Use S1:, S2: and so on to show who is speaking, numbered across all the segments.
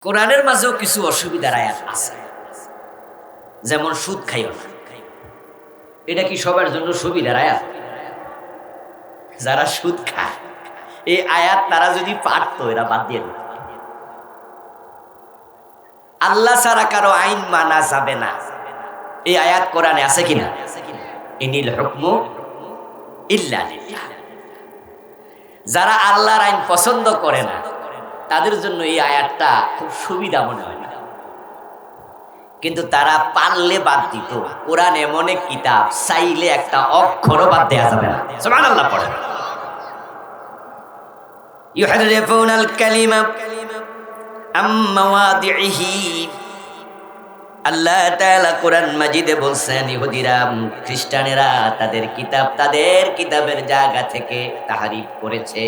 S1: কোরআনের মাঝেও কিছু অসুবিধার আয়াত আছে, যেমন সুদ খাইও না। এটা কি সবার জন্য সুবিধার আয়াত? যারা সুদ খায় এই আয়াত তারা যদি পারতো এরা বাদ দিয়ে দিত। আল্লাহ ছাড়া কারো আইন মানা যাবে না, এই আয়াত কোরআনে আছে কিনা? ইনিল হুকমু ইল্লা লিল্লাহ। যারা আল্লাহর আইন পছন্দ করে না তাদের জন্য এই আয়াতটা খুব সুবিধা মনে হয় না, কিন্তু তারা পারলে বাদ দিত। কোরআন এমন এক কিতাব, চাইলে একটা অক্ষরও বাদ দেওয়া যাবে না। সুবহানাল্লাহ পড়েন। ইউহাররিফুনাল কালিমা আম মাওয়াদিহি। আল্লাহ তাআলা কোরআন মাজিদে বলছেন, ইহুদিরা খ্রিস্টানেরা তাদের কিতাবের জায়গা থেকে তাহরিফ করেছে।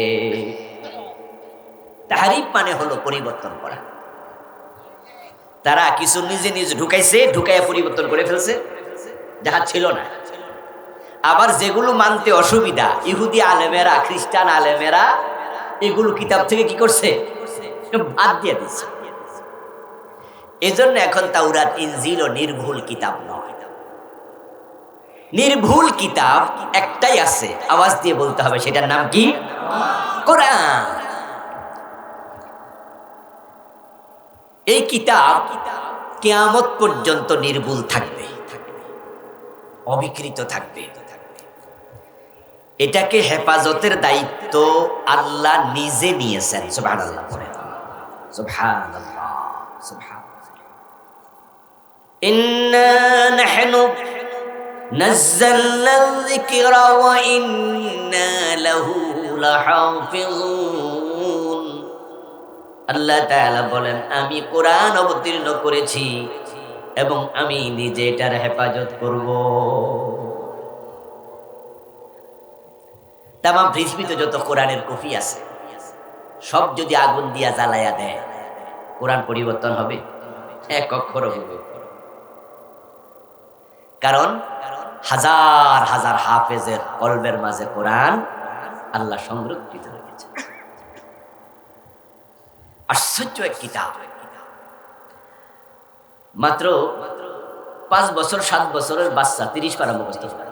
S1: তাহরিফ মানে হলো পরিবর্তন করা। তারা কিছু নিজে ঢুকাইয়া পরিবর্তন করে ফেলছে, যাহা ছিল না। আবার যেগুলো মানতে অসুবিধা, ইহুদি আলেমেরা, খ্রিস্টান আলেমেরা এগুলো কিতাব থেকে কি করছে? বাদ দিয়ে দিচ্ছে। এজন্য এখন তাওরাত, ইনজিল ও নির্ভুল কিতাব নয়। নির্ভুল কিতাব একটাই আছে, আওয়াজ দিয়ে বলতে হবে, সেটার নাম কি? কোরআন। এই কিতাব কিয়ামত পর্যন্ত নির্ভুল থাকবে, অবিকৃত থাকবে। এটাকে হেফাজতের দায়িত্ব আল্লাহ নিজে নিয়েছেন। সুবহানাল্লাহ পড়েন। সুবহানাল্লাহ, সুবহানাল্লাহ। ইন্না নাহনু নাযালনা যিকরা ওয়া ইন্না লাহু লাহাফিজুন। আল্লাহ তাআলা বলেন, আমি কোরআন অবতীর্ণ করেছি এবং আমি নিজে এটার হেফাজত করব। তামাম পৃথিবীতে যত কোরআনের কপি আছে সব যদি আগুন দিয়া জ্বালায়া দেয়, কোরআন পরিবর্তন হবে? এক অক্ষর হবে। কারণ হাজার হাজার হাফেজের কলবের মাঝে কোরআন আল্লাহ সংরক্ষিত রেখেছে। আশ্চর্য এক কিতাব। মাত্র 5 বছর 7 বছরের বাচ্চা 30 পারা মুখস্থ করে।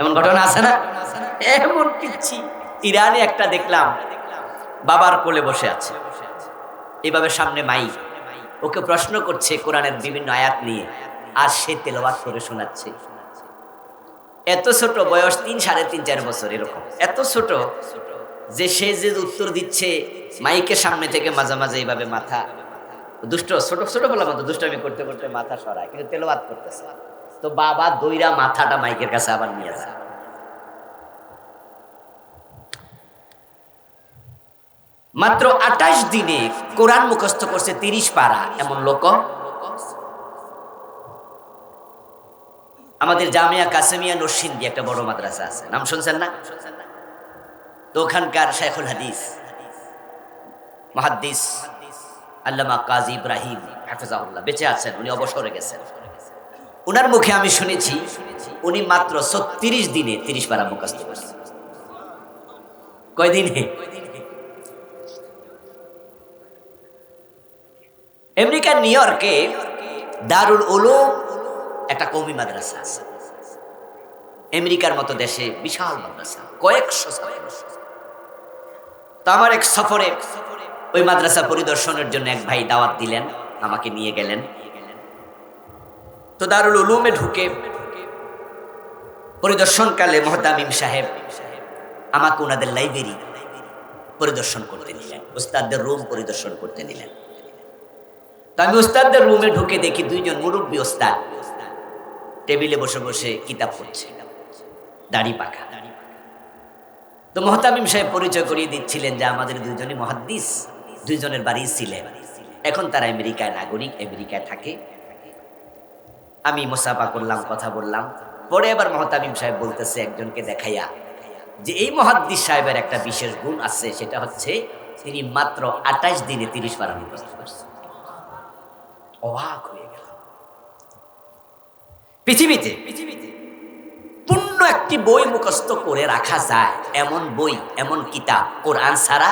S1: এমন ঘটনা আছে না? এমন পিচ্ছি ইরানে একটা দেখলাম, বাবার কোলে বসে আছে, এভাবে সামনে মাইক, ওকে প্রশ্ন করছে কোরআনের বিভিন্ন আয়াত নিয়ে, আর সে তেলাওয়াত করে শোনাচ্ছে। এত ছোট বয়স, 3, 3.5, 4 বছর এরকম, এত ছোট যে সে যে উত্তর দিচ্ছে মাইকের সামনে থেকে মাঝে মাঝে এইভাবে মাথা, দুষ্ট ছোট বলা মতো দুষ্টামি করতে করতে মাথা সরায়, কিন্তু তেলাওয়াত করতেছে। তো বাবা দইরা মাথাটা মাইকের কাছে আবার নিয়ে যায়। মাত্র 28 দিনে কোরআন মুখস্থ করছে 30 পারা এমন লোক। আমাদের জামিয়া কাসেমিয়া নরসিংদী একটা বড় মাদ্রাসা আছে, নাম শুনছেন না? তো ওখানকার শাইখুল হাদিস মুহাদ্দিস আল্লামা কাজী ইব্রাহিম হাফেজাহুল্লাহ বেঁচে আছেন, উনি অবসরে গেছেন। উনার মুখে আমি শুনেছি উনি মাত্র 36 দিনে 30 পারা মুখস্থ করেছেন। কয়দিনে? আমেরিকার নিউ ইয়র্কে দারুল উলুম একটা কওমি মাদ্রাসা আছে। আমেরিকার মতো দেশে বিশাল মাদ্রাসা, কয়েকশো ছাত্র। তো আমার এক সফরে ওই মাদ্রাসা পরিদর্শনের জন্য এক ভাই দাওয়াত দিলেন, আমাকে নিয়ে গেলেন। তো দারুল উলুমে ঢুকে পরিদর্শনকালে মুহতামিম সাহেব আমাকে ওনাদের লাইব্রেরি পরিদর্শন করতে নিলেন, উস্তাদদের রুম পরিদর্শন করতে নিলেন। তো আমি উস্তাদদের রুমে ঢুকে দেখি 2 জন মুরব্বী উস্তাদ টেবিলে বসে বসে কিতাব পড়ছে, দাড়ি পাকা। তো মুহতামিম সাহেব পরিচয় করিয়ে দিচ্ছিলেন যে আমাদের 2 জনই মুহাদ্দিস, 2 জনের বাড়ি ছিলেন, এখন তারা আমেরিকায় নাগরিক, আমেরিকায় থাকে। আমি মুসাফা করলাম, কথা বললাম। পরে আবার মুহতামিম সাহেব বলতেছে একজনকে দেখাইয়া যে এই মুহাদ্দিস সাহেবের একটা বিশেষ গুণ আছে, সেটা হচ্ছে তিনি মাত্র 28 দিনে 30 পারা মুখস্থ করেছেন। অবাক হয়ে গেল। পৃথিবীতে পূর্ণ একটি বই মুখস্থ করে রাখা যায় এমন বই, এমন কিতাব কোরআন ছাড়া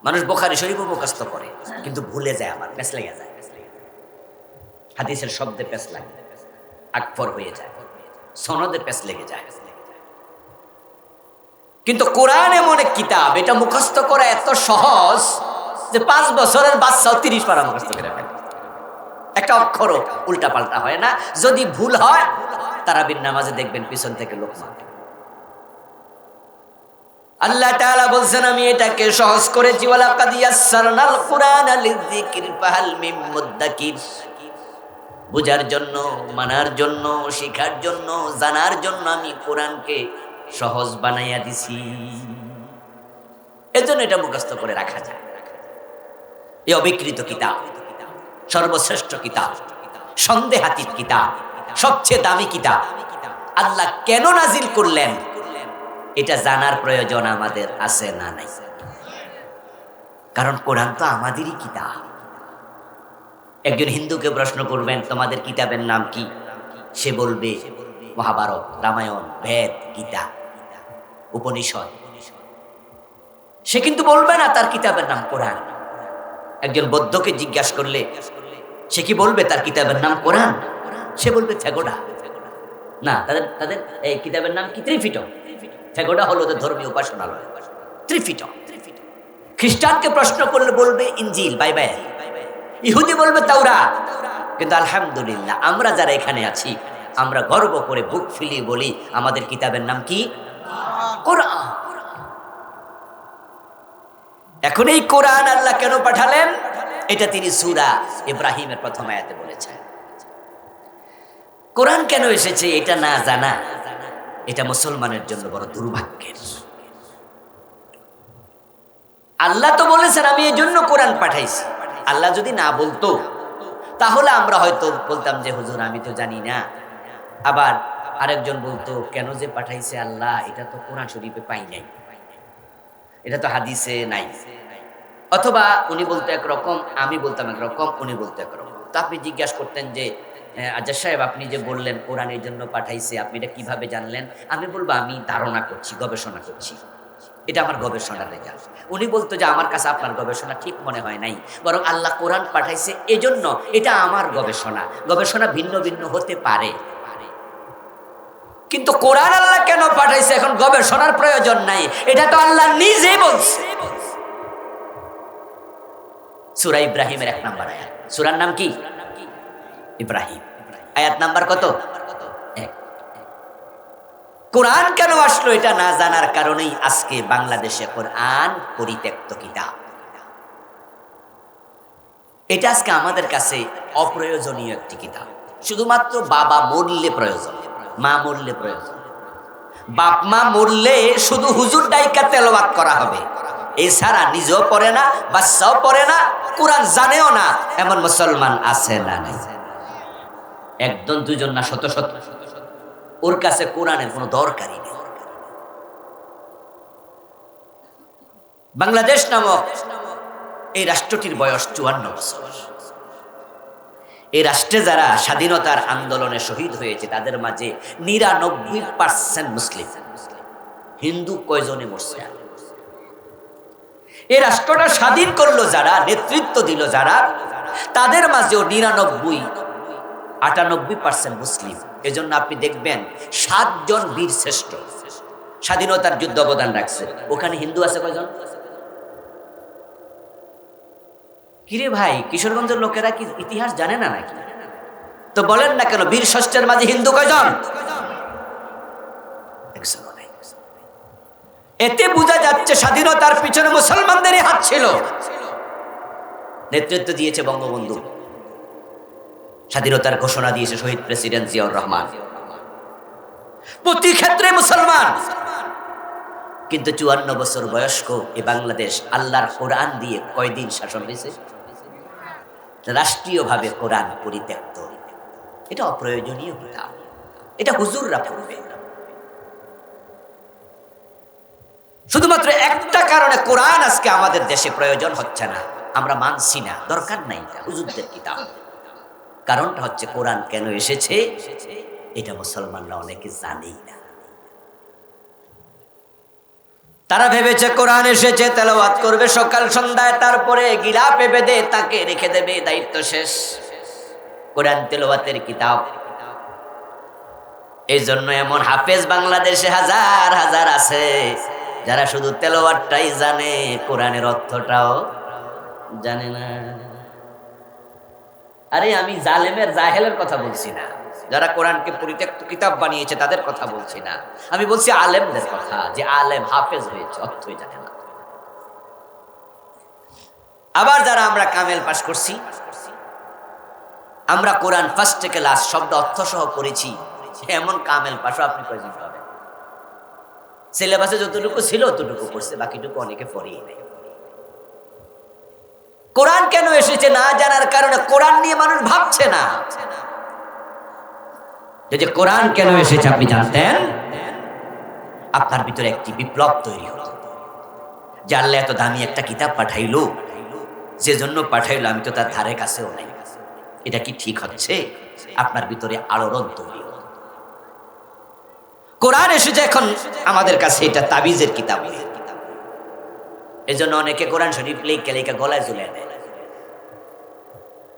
S1: মানুষ বুখারী শরীফও মুখস্থ করে, কিন্তু ভুলে যায়, আবার পেছ লেগে যায়, হাদিসের শব্দে পেছ লাগে, আকফর হয়ে যায়, সনদে পেছ লেগে যায়। কিন্তু কোরআন এমন এক কিতাব, এটা মুখস্থ করা এত সহজ যে 5 বছরের বাচ্চাও 30 পারা মুখস্থ করে ফেলে। একটা অক্ষরও উল্টা পাল্টা হয় না। যদি ভুল হয়, তারাবির নামাজে দেখবেন পিছন থেকে লোক মারে। আল্লাহ তাআলা বলছেন, আমি এটাকে সহজ করেছি, ওয়ালাকাদ ইয়াসসারনাল কুরআনা লিযিকরি ফাহাল মিন মুদ্দাকির। বুঝার জন্য, মানার জন্য, শেখার জন্য, জানার জন্য আমি কোরআনকে সহজ বানাইয়া দিছি। এজন্য এটা মুখস্থ করে রাখা যায়। এই অবিকৃত কিতাব, সর্বশ্রেষ্ঠ কিতাব, সন্দেহাতীত কিতাব, সবচেয়ে দামি কিতাব আল্লাহ কেন নাজিল করলেন, এটা জানার প্রয়োজন আমাদের আছে না নাই? কারণ কোরআন তো আমাদেরই কিতাব। একজন হিন্দুকে প্রশ্ন করবেন, তোমাদের কিতাবের নাম কি? সে বলবে মহাভারত, রামায়ণ, বেদ, গীতা, উপনিষদ। সে কিন্তু বলবে না তার কিতাবের নাম কোরআন। একজন বৌদ্ধকে জিজ্ঞাসা করলে সে কি বলবে তার কিতাবের নাম কোরআন? সে বলবে ফেগোডা। না, তাদের তাদের এই কিতাবের নাম কি? ত্রিপিটক। ফেগোডা হলো ওদের ধর্মীয় উপাসনালয়, ত্রিপিটক। খ্রিস্টানকে প্রশ্ন করলে বলবে ইনজিল, বাইবেল। ইহুদি বলবে তাওরাত। কিন্তু আলহামদুলিল্লাহ, আমরা যারা এখানে আছি, আমরা গর্ব করে বুক ফুলিয়ে বলি আমাদের কিতাবের নাম কি? কোরআন। এখন এই কোরআন আল্লাহ কেন পাঠালেন, এটা তিনি সূরা ইব্রাহিমের প্রথম আয়াতে বলেছেন। কোরআন কেন এসেছে এটা না জানা, এটা মুসলমানের জন্য বড় দুর্ভাগ্যের। আল্লাহ তো বলেছেন আমি এই জন্য কোরআন পাঠাইছি। আল্লাহ যদি না বলতো তাহলে আমরা হয়তো বলতাম যে হুজুর আমি তো জানি না। আবার আরেকজন বলতো কেন যে পাঠাইছে আল্লাহ, এটা তো কোরআন শরীফে পাই নাই, এটা তো হাদিসে নাই। অথবা উনি বলতো একরকম, আমি বলতাম একরকম, উনি বলতো একরকম। তো আপনি জিজ্ঞাসা করতেন যে আজাদ সাহেব আপনি যে বললেন কোরআনের জন্য পাঠাইছে, আপনি এটা কিভাবে জানলেন? আমি বলবো আমি ধারণা করছি, গবেষণা করছি, এটা আমার গবেষণার রেজাল্ট। উনি বলতো যে আমার কাছে আপনার গবেষণা ঠিক মনে হয় নাই, বরং আল্লাহ কোরআন পাঠাইছে এজন্য এটা আমার গবেষণা। গবেষণা ভিন্ন ভিন্ন হতে পারে, কিন্তু কোরআন আল্লাহ কেন পাঠাইছে এখন গবেষণার প্রয়োজন নাই, এটা তো আল্লাহ নিজেই বলছে। সূরা ইব্রাহিমের 1 নম্বর আয়াত। সূরার নাম কি? ইব্রাহিম। আয়াত নাম্বার কত? 1। কোরআন কেন আসলো এটা না জানার কারণেই আজকে বাংলাদেশে কোরআন পরিত্যক্ত কিতাব। এটা আজকে আমাদের কাছে অপ্রয়োজনীয় একটি কিতাব। শুধুমাত্র বাবা মরলে প্রয়োজন, মা মরলে প্রয়োজন। বাপ মা মরলে শুধু হুজুর ডাইকা তেলাওয়াত করা হবে, এছাড়া নিজেও পড়ে না, বাচ্চাও পড়ে না, কোরআন জানেও না, এমন মুসলমান আছে না নাই? একজন দুজন না, শত শত। ওর কাছে কোরআনের কোনো দরকারই নেই। বাংলাদেশ নামক এই রাষ্ট্রটির বয়স 54 বছর। এই রাষ্ট্রে যারা স্বাধীনতার আন্দোলনে শহীদ হয়েছে তাদের মাঝে 99% মুসলিম। হিন্দু কয়জনে মরছে? এই রাষ্ট্রটা স্বাধীন করলো যারা, নেতৃত্ব দিল যারা, তাদের মাঝেও 98% মুসলিম। এজন্য আপনি দেখবেন 7 জন বীর শ্রেষ্ঠ স্বাধীনতার যুদ্ধ অবদান রাখছে, ওখানে হিন্দু আছে কয়জন? কিরে ভাই, কিশোরগঞ্জের লোকেরা কি ইতিহাস জানে না নাকি? তো বলেন না কেন বীর শ্রেষ্ঠের মাঝে হিন্দু কয়জন? একজনও নাই। এতে বোঝা যাচ্ছে স্বাধীনতার পিছনে মুসলমানদেরই হাত ছিল। নেতৃত্ব দিয়েছে বঙ্গবন্ধু, স্বাধীনতার ঘোষণা দিয়েছে শহীদ প্রেসিডেন্ট জিয়াউর রহমান, প্রতি ক্ষেত্রে মুসলমান। কিন্তু 54 বছর বয়স্ক এই বাংলাদেশ আল্লাহর কোরআন দিয়ে কয়দিন শাসন হয়েছে? রাষ্ট্রীয়ভাবে কোরআন পরিত্যক্ত। এটা অপ্রয়োজনীয় কিতাব, এটা হুজুররা পড়বে। শুধুমাত্র একটা কারণে কোরআন আজকে আমাদের দেশে প্রয়োজন হচ্ছে না, আমরা মানছি না, দরকার নাই, এটা হুজুরদের কিতাব। কারণটা হচ্ছে কোরআন কেন এসেছে এটা মুসলমানরা অনেকে জানেই না। তারা ভেবেছে কোরআন এসেছে, তেলাওয়াত করবে সকাল সন্ধ্যায়, তারপরে গিলাপে বেঁধে তাকে রেখে দেবে, দায়িত্ব শেষ। কোরআন তেলাওয়াতের কিতাব। এই জন্য এমন হাফেজ বাংলাদেশে হাজার হাজার আছে যারা শুধু তেলাওয়াতটাই জানে, কোরআনের অর্থটাও জানে না। আরে আমি জালেমের জাহেলের কথা বলছি না, যারা কোরআনকে পরিত্যক্ত কিতাব বানিয়েছে তাদের কথা বলছি না, আমি বলছি আলেমদের কথা, যে আলেম হাফেজ হয়েছে অর্থই জানে না। আবার যারা আমরা কামেল পাশ করছি, আমরা কোরআন ফার্স্ট থেকে লাস্ট শব্দ অর্থ সহ পড়েছি, এমন কামেল পাশও আপনি কয়জন পাবেন? সিলেবাসে যতটুকু ছিল ততটুকু পড়ছে, বাকিটুকু অনেকে পড়েই নেই। কোরআন কেন এসেছে না জানার কারণে কোরআন নিয়ে মানুষ ভাবছে না। যদি কোরআন কেন এসেছে আপনি জানতেন, আপনার ভিতরে একটি বিপ্লব তৈরি হতো, যে আল্লাহ এত দামি একটা কিতাব পাঠাইলো, যে জন্য পাঠাইলো আমি তো তার ধারে কাছেও নাই, এটা কি ঠিক হচ্ছে? আপনার ভিতরে আলোড়ন তৈরি হতো। কোরআন এসেছে এখন আমাদের কাছে এটা তাবিজের কিতাব, এই জন্য অনেকে কোরআন শরীফ লেখা লেখা গলায় ঝুলে দেয়,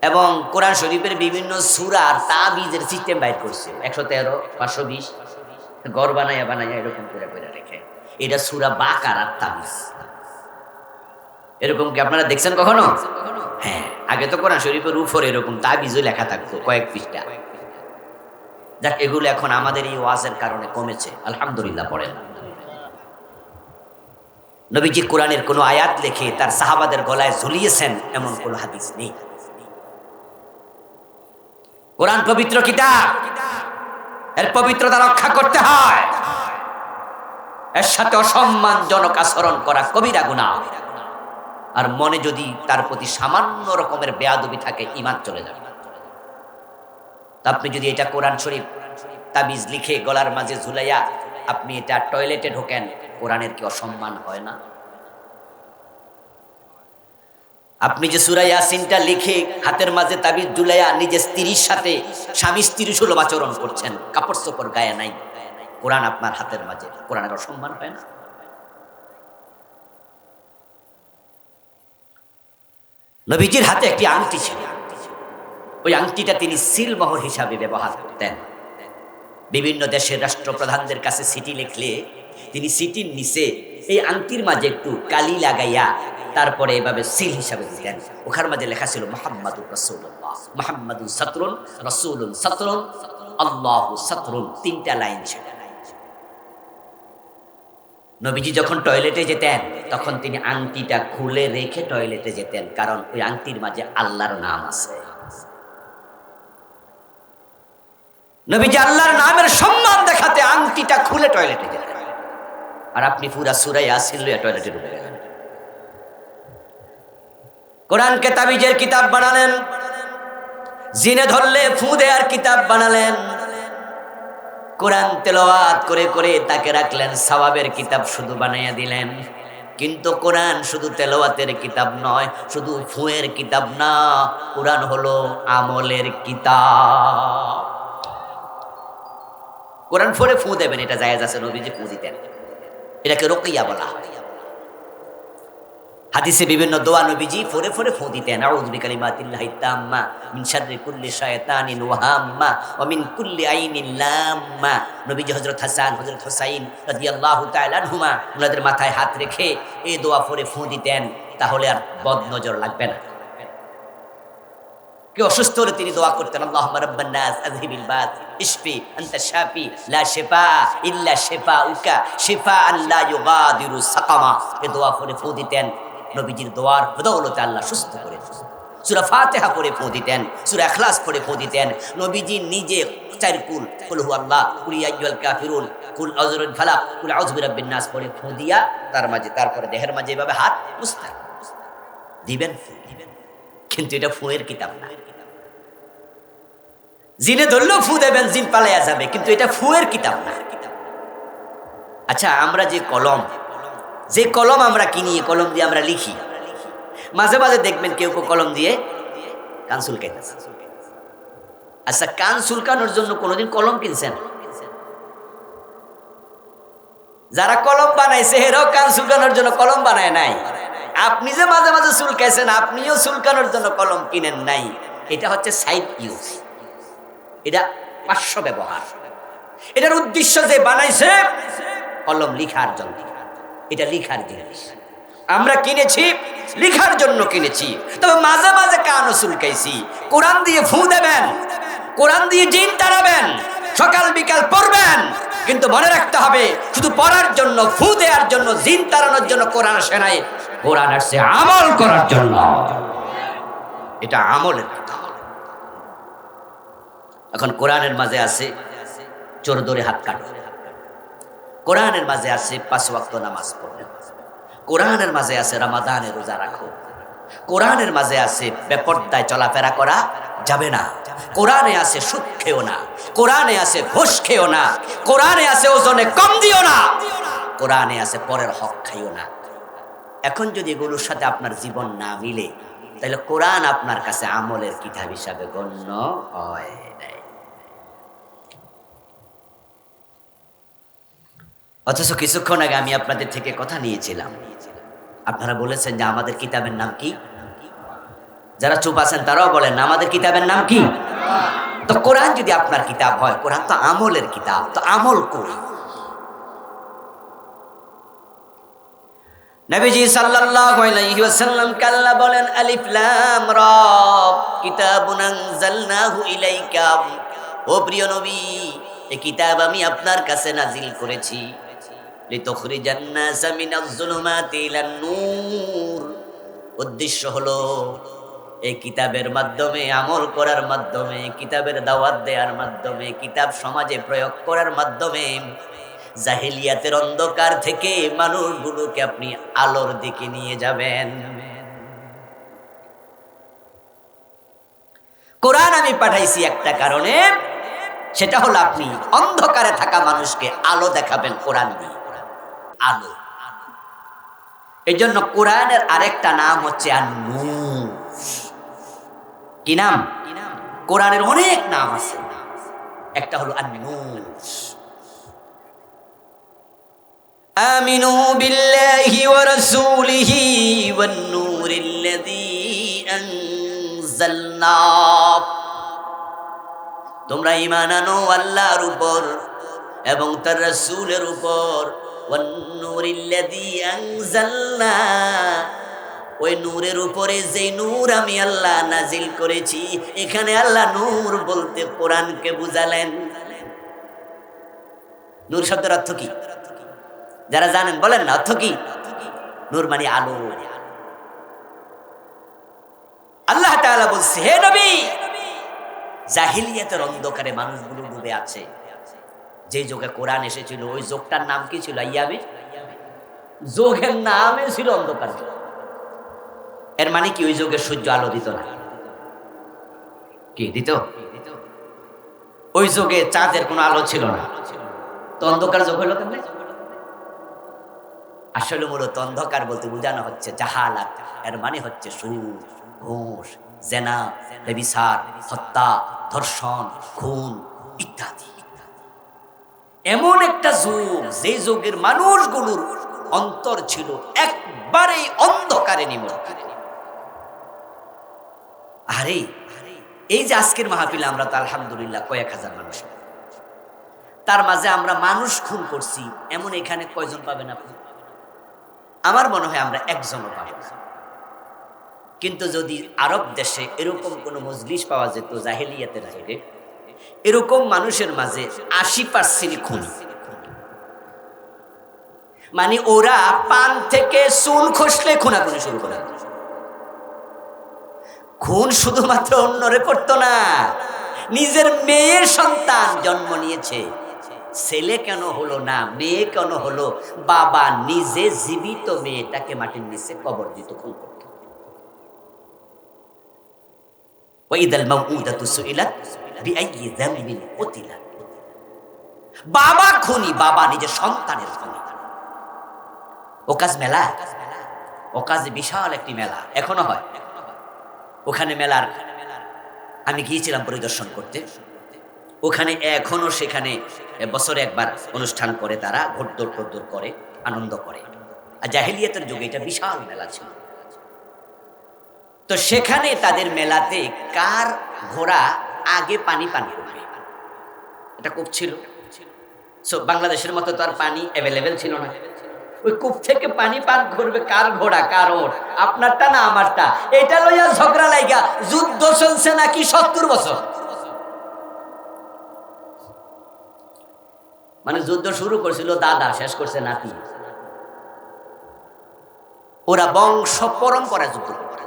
S1: এবং কোরআন শরীফের বিভিন্ন সূরার তাবিজের সিস্টেম বাইর করছে, 113, 520 গড় বানাইয়া বানাইয়া এরকম করে করে রেখে, এটা সূরা বাকারার তাবিজ। এরকম কি আপনারা দেখছেন কখনো? হ্যাঁ, আগে তো কোরআন শরীফের উপরে এরকম তাবিজও লেখা থাকতো কয়েক পৃষ্ঠা। যাক, এগুলো এখন আমাদের এই ওয়াজের কারণে কমেছে, আলহামদুলিল্লাহ। পড়েন, নবীজি কোরআনের কোনো আয়াত লিখে তার সাহাবাদের গলায় ঝুলিয়েছেন এমন কোনো হাদিস নেই। কোরআন পবিত্র কিতাব, এর পবিত্রতা রক্ষা করতে হয়, এর সাথে অসম্মানজনক আচরণ করা কবিরা গুনাহ, আর মনে যদি তার প্রতি সামান্য রকমের বেয়াদবি থাকে ঈমান চলে যাবে। আপনি যদি এটা কোরআন শরীফ তাবিজ লিখে গলার মাঝে ঝুলাইয়া আপনি এটা টয়লেটে ঢোকেন, কোরআনের কি অসম্মান হয় না? আপনি যে সূরা ইয়াসিনটা লিখে হাতের মাঝে তাবিজ ঝুলাইয়া নিজের স্ত্রীর সাথে স্বামী স্ত্রী সুলভ আচরণ করছেন, কাপড় চোপড় গায়ে নাই, কোরআন আপনার হাতের মাঝে, কোরআনের অসম্মান হয় না? নবীজির হাতে একটি আংটি ছিল, ওই আংটিটা তিনি সিলমোহর হিসাবে ব্যবহার করতেন। বিভিন্ন দেশের রাষ্ট্রপ্রধানদের কাছে চিঠি লিখলে তিনি চিঠির নিচে এই আংটির মাঝে একটু কালি লাগাইয়া তারপরে এভাবে সিল হিসাবে দিতেন। ওখার মাঝে লেখা ছিল মুহাম্মাদুর রাসূলুল্লাহ, মুহাম্মাদুন সাতরুন, রাসূলুন সাতরুন, আল্লাহু সাতরুন, 3টা লাইন ছিল। নবীজি যখন টয়লেটে যেতেন তখন তিনি আংটিটা খুলে রেখে টয়লেটে যেতেন, কারণ ওই আংটির মাঝে আল্লাহর নাম আছে। নবীজি আল্লাহর নামের সম্মান দেখাতে আংটিটা খুলে টয়লেটে যেতেন, আর আপনি পুরা সূরা ইয়াসিন লইয়া টয়লেটে ঢুকে গেলেন। কোরআনকে তাবিজের কিতাব বানালেন, জিনে ধরলে ফু দেয়ার কিতাব বানালেন, কোরআন তেলাওয়াত করে করে তাকে রাখলেন সওয়াবের কিতাব শুধু বানাইয়া দিলেন। কিন্তু কোরআন শুধু তেলাওয়াতের কিতাব নয়, শুধু ফুয়ের কিতাব না, কোরআন হলো আমলের কিতাব। কোরআন পড়ে ফু দেবেন, এটা জায়েজ আছে, নবীজি ফু দিতেন, এটাকে রুকিয়া বলা হয়। হাদিসে বিভিন্ন দোয়া নবীজি ফোরে ফোরে ফু দিতেন, আউযু বিকালিমাতিল্লাহি তাম্মা মিন শাররি কুল্লি শায়তানিন ওয়া হাম্মা ওয়া মিন কুল্লি আইনিন লাম্মা। নবীজি হযরত হাসান হযরত হুসাইন রাদিয়াল্লাহু তাআলা আনহুমা ওনাদের মাথায় হাত রেখে এই দোয়া পড়ে ফু দিতেন, তাহলে আর বদনজর লাগবে না। কেউ অসুস্থ হলে তিনি দোয়া করতেন, আল্লাহুম্মা রাব্বান নাস আযহিবিল বাস ইশফি আনতা শাফি লা শিফা ইল্লা শিফাউকা শিফাআন লা ইউগাদিরু সাকামা। এই দোয়া পড়ে ফু দিতেন, নবীজির দোয়ার বদৌলতে আল্লাহ সুস্থ করে দিতেন। সূরা ফাতিহা পড়ে ফু দিতেন, সূরা ইখলাস পড়ে ফু দিতেন। নবীজি নিজে 4 কুল, কুল হুয়াল্লাহ, কুল ইয়া আইয়ুহাল কাফিরুন, কুল আউযু বিল ফালাক, কুল আউযু বিরাব্বিন নাস পড়ে ফু দিয়া তার মাঝে, তারপরে দেহের মাঝে এভাবে হাত মুছতেন, দিবেন ফু। কিন্তু এটা ফুয়ের কিতাব না। জিনে ধরলেও ফু দেবেন, জিন পালাইয়া যাবে, কিন্তু এটা ফুয়ের কিতাব না। আচ্ছা, আমরা যে কলম আমরা কিনি, কলম দিয়ে আমরা লিখি, মাঝে মাঝে দেখবেন কেউ কেউ কলম দিয়ে কান চুলকাইতেছে। আচ্ছা, কান চুলকানোর জন্য কোনোদিন কলম কিনছেন? যারা কলম বানাইছে হেরাও কান চুলকানোর জন্য কলম বানায় নাই। আপনি যে মাঝে মাঝে চুলকাইছেন, আপনিও চুলকানোর জন্য কলম কিনেন নাই। এটা হচ্ছে সাইড ইউজ, এটা পার্শ্ব ব্যবহার। এটার উদ্দেশ্য যে বানাইছে কলম লিখার জন্য, এটা লিখার জিনিস। আমরা কিনেছি লিখার জন্য কিনেছি, তবে মাঝে মাঝে কানও চুলকাইছি। কোরআন দিয়ে ফু দেবেন, কোরআন দিয়ে জিন তাড়াবেন, সকাল বিকাল পড়বেন, কিন্তু মনে রাখতে হবে শুধু পড়ার জন্য, ফু দেওয়ার জন্য, জিন তাড়ানোর জন্য কোরআন আসে নাই। কোরআন আসছে আমল করার জন্য। এটা আমলের কথা। এখন কোরআনের মাঝে আছে চোর ধরে হাত কাটো, কোরআনের মাঝে আছে 5 ওয়াক্ত নামাজ পড়ো, কোরআনের মাঝে আছে রমাদানে রোজা রাখো, কোরআনের মাঝে আছে বেপরদায় চলাফেরা করা যাবে না, কোরআনে আছে সুদ খেও না, কোরআনে আছে ঘুষ খেও না, কোরআনে আছে ওজনে কম দিও না, কোরআনে আছে পরের হক খাইও না। এখন যদি এগুলোর সাথে আপনার জীবন না মিলে, তাহলে কোরআন আপনার কাছে আমলের কিতাব হিসাবে গণ্য হয় নাই। অথচ কিছুক্ষণ আগে আমি আপনাদের থেকে কথা নিয়েছিলাম, আপনারা বলেছেন যে আমাদের কিতাবের নাম কি? যারা চুপ আছেন তারাও বলেন আমাদের কিতাবের নাম কি? তো কোরআন যদি আপনার কিতাব হয়, কোরআন তো আমলের কিতাব, তো আমল করি। নবীজি সাল্লাল্লাহু আলাইহি ওয়াসাল্লাম কাল্লা বলেন আলিফ লাম রা কিতাবুন আনজালনাহু ইলাইকা। ও প্রিয় নবী, এই কিতাব আমি আপনার কাছে নাজিল করেছি লিতুখরিজান নাসা মিনাজ যুলুমাতি ইলান নূর। উদ্দেশ্য হলো এই কিতাবের মাধ্যমে, আমল করার মাধ্যমে, কিতাবের দাওয়াত দেওয়ার মাধ্যমে, কিতাব সমাজে প্রয়োগ করার মাধ্যমে জাহেলিয়াতের অন্ধকার থেকে মানুষগুলোকে আপনি আলোর দিকে নিয়ে যাবেন। কোরআন আমি পাঠাইছি একটা কারণে, সেটা হলো আপনি অন্ধকারে থাকা মানুষকে আলো দেখাবেন কোরআন দিয়ে। আলো, এই জন্য কোরআনের আরেকটা নাম হচ্ছে আন-নূর। কি নাম? কোরআনের অনেক নাম আছে, একটা হলো আন-নূর। আমিনু বিল্লাহি ওয়া রাসূলিহি ওয়ান নূরিল্লাযী আনজালনা। তোমরা ঈমান আনো আল্লাহর উপর এবং তার রাসূলের উপর। ওয়ান নূরিল্লাযী আনজালনা, ওই নূরের উপরে যে নূর আমি আল্লাহ নাজিল করেছি। এখানে আল্লাহ নূর বলতে কোরআনকে বুঝালেন। নূর শব্দের অর্থ কি যারা জানেন বলেন না, অর্থ কি? নূর মানে আলো। আল্লাহ তাআলা বলছে, হে নবী, জাহিলিয়াতের অন্ধকারে মানুষগুলো ডুবে আছে। যে যুগে কোরআন এসেছিল ওই যুগটার নাম কি ছিল? আইয়ামে। যোগের নামে ছিল অন্ধকার যুগ। এর মানে কি ওই যুগে সূর্য আলো দিত না? কি দিত? ওই যুগে চাঁদের কোনো আলো ছিল না, তো অন্ধকার যুগ হলো কেমনে? আসলে মূলত অন্ধকার বলতে বোঝানো হচ্ছে জাহালাত। এর মানে হচ্ছে সুদ, ঘুষ, জেনা, ব্যভিচার, হত্যা, ধর্ষণ, খুন ইত্যাদি। এমন একটা যুগ, যে যুগের মানুষগুলোর অন্তর ছিল একবারেই অন্ধকারে নিমজ্জিত। আরে এই যে আজকের মাহফিলে আমরা তো আলহামদুলিল্লাহ কয়েক হাজার মানুষ, তার মাঝে আমরা মানুষ খুন করছি এমন এখানে কয়জন পাবেন আপনি? আমার মনে হয় আমরা একজনও পাবো না। কিন্তু যদি আরব দেশে এরকম কোন মজলিস পাওয়া যেত জাহেলিয়াতের আগে, এরকম মানুষের মাঝে 80% খুন, মানে ওরা পান থেকে চুন খসলে খুনাখুনি শুরু করে। খুন শুধুমাত্র অন্যরে করতো না, নিজের মেয়ের সন্তান জন্ম নিয়েছে, ছেলে কেন হলো না, মেয়ে কেন হলো, বাবা নিজে জীবিত মেয়েটাকে মাটির নিচে কবর দিত, খুন করত। ওয়াইদাল মাউউদাতু সুইলাত বিআইয়ি যামবিন কুতিলাত। বাবা খুনি, বাবা নিজের সন্তানের খুনি। ওকাজ মেলা, ওকাজ বিশাল একটি মেলা, এখনো হয়। ওখানে মেলার আমি গিয়েছিলাম পরিদর্শন করতে। ওখানে এখনো সেখানে বছরে একবার অনুষ্ঠান করে, তারা ঘোড়দৌড় টোড়দৌড় করে, আনন্দ করে। আর জাহেলিয়াতের যুগে এটা বিশাল মেলা ছিল। তো সেখানে তাদের মেলাতে কার ঘোড়া আগে পানি পান করবে এটা কূপ ছিল। সো বাংলাদেশের মতো তো আর পানি অ্যাভেলেবেল ছিল না। ওই কূপ থেকে পানি পান করবে কার ঘোড়া, কার ওট, আপনারটা না আমারটা, এটা লইয়া ঝগড়া লাইগা যুদ্ধ চলছে নাকি 70 বছর। মানে যুদ্ধ শুরু করছিল দাদা, শেষ করছে নাতি। ওরা বংশ পরম্পরা যুদ্ধ করে।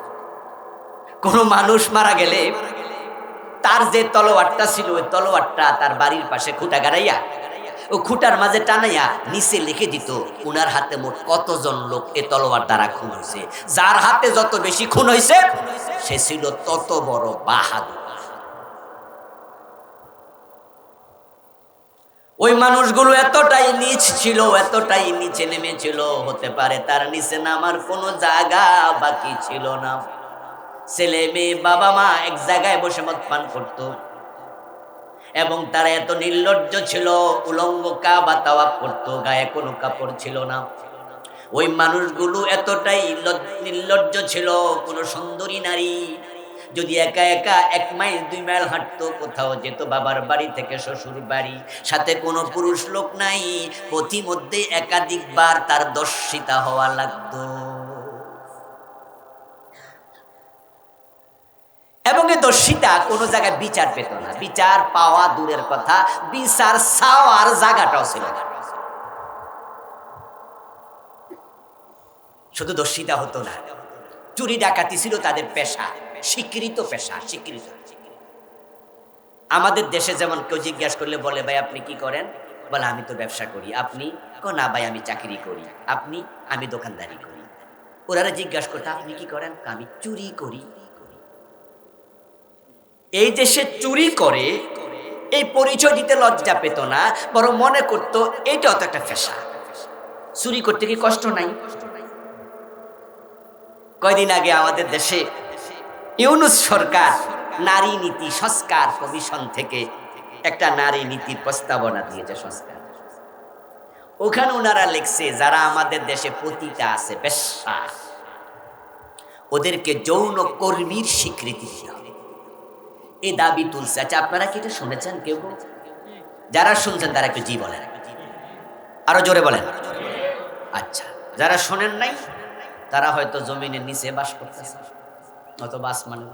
S1: কোন মানুষ মারা গেলে তার যে তলোয়ারটা ছিল ওই তলোয়ারটা তার বাড়ির পাশে খুঁটা গাড়াইয়া ও খুঁটার মাঝে টানাইয়া নিচে লিখে দিত উনার হাতে মোট কতজন লোক এ তলোয়ার দ্বারা খুন হয়েছে। যার হাতে যত বেশি খুন হয়েছে সে ছিল তত বড় বাহাদুর। ওই মানুষগুলো এতটাই নিচ ছিল, এতটাই নিচে নেমেছিল, হতে পারে তার নিচে নামার কোনো জায়গা বাকি ছিল না। ছেলে মেয়ে বাবা মা এক জায়গায় বসে মদ পান করত এবং তারা এত নির্লজ্জ ছিল, উলঙ্গ কাবা তাওয়াফ করত, গায়ে কোনো কাপড় ছিল না। ওই মানুষগুলো এতটাই নির্লজ্জ ছিল, কোনো সুন্দরী নারী যদি একা একা 1 মাইল 2 মাইল হাঁটতো, কোথাও যেত বাবার বাড়ি থেকে শ্বশুর বাড়ি, সাথে কোনো পুরুষ লোক নাই, পথিমধ্যে একাধিকবার তার দর্শিতা হওয়া লাগতো। এবং এই দর্শিতা কোনো জায়গায় বিচার পেত না। বিচার পাওয়া দূরের কথা, বিচার চাওয়ার জায়গাটাও ছিল না। শুধু দর্শিতা হতো না, চুরি ডাকাতি ছিল তাদের পেশা, স্বীকৃত পেশা, স্বীকৃত। আমাদের দেশে যেমন কেউ জিজ্ঞাসা করলে বলে ভাই আপনি কি করেন, বলে আমি তো ব্যবসা করি। আপনি না ভাই আমি চাকরি করি। আপনি আমি দোকানদারি করি। ওরা জিজ্ঞাসা করতো আপনি কি করেন, আমি চুরি করি। এই দেশে চুরি করে এই পরিচয় দিতে লজ্জা পেত না, বরং মনে করতো এটাও তো একটা পেশা, চুরি করতে কি কষ্ট নাই। কয়দিন আগে আমাদের দেশে ইউনূস সরকার নারী নীতি সংস্কার কমিশন থেকে একটা নারী নীতির প্রস্তাবনা দিয়েছে, সংস্কার। ওখানে ওনারা লিখছে যারা আমাদের দেশে পতিতা আছে, বেশ্যা, ওদেরকে যৌন কর্মীর স্বীকৃতি দিতে হবে, এই দাবি তুলছে। আচ্ছা আপনারা কি এটা শুনেছেন? কেউ যারা শুনছেন তারা একটু জি বলেন, আরো জোরে বলেন। আচ্ছা যারা শোনেন নাই তারা হয়তো জমিনের নিচে বাস করতেছে অথবা আসমানে।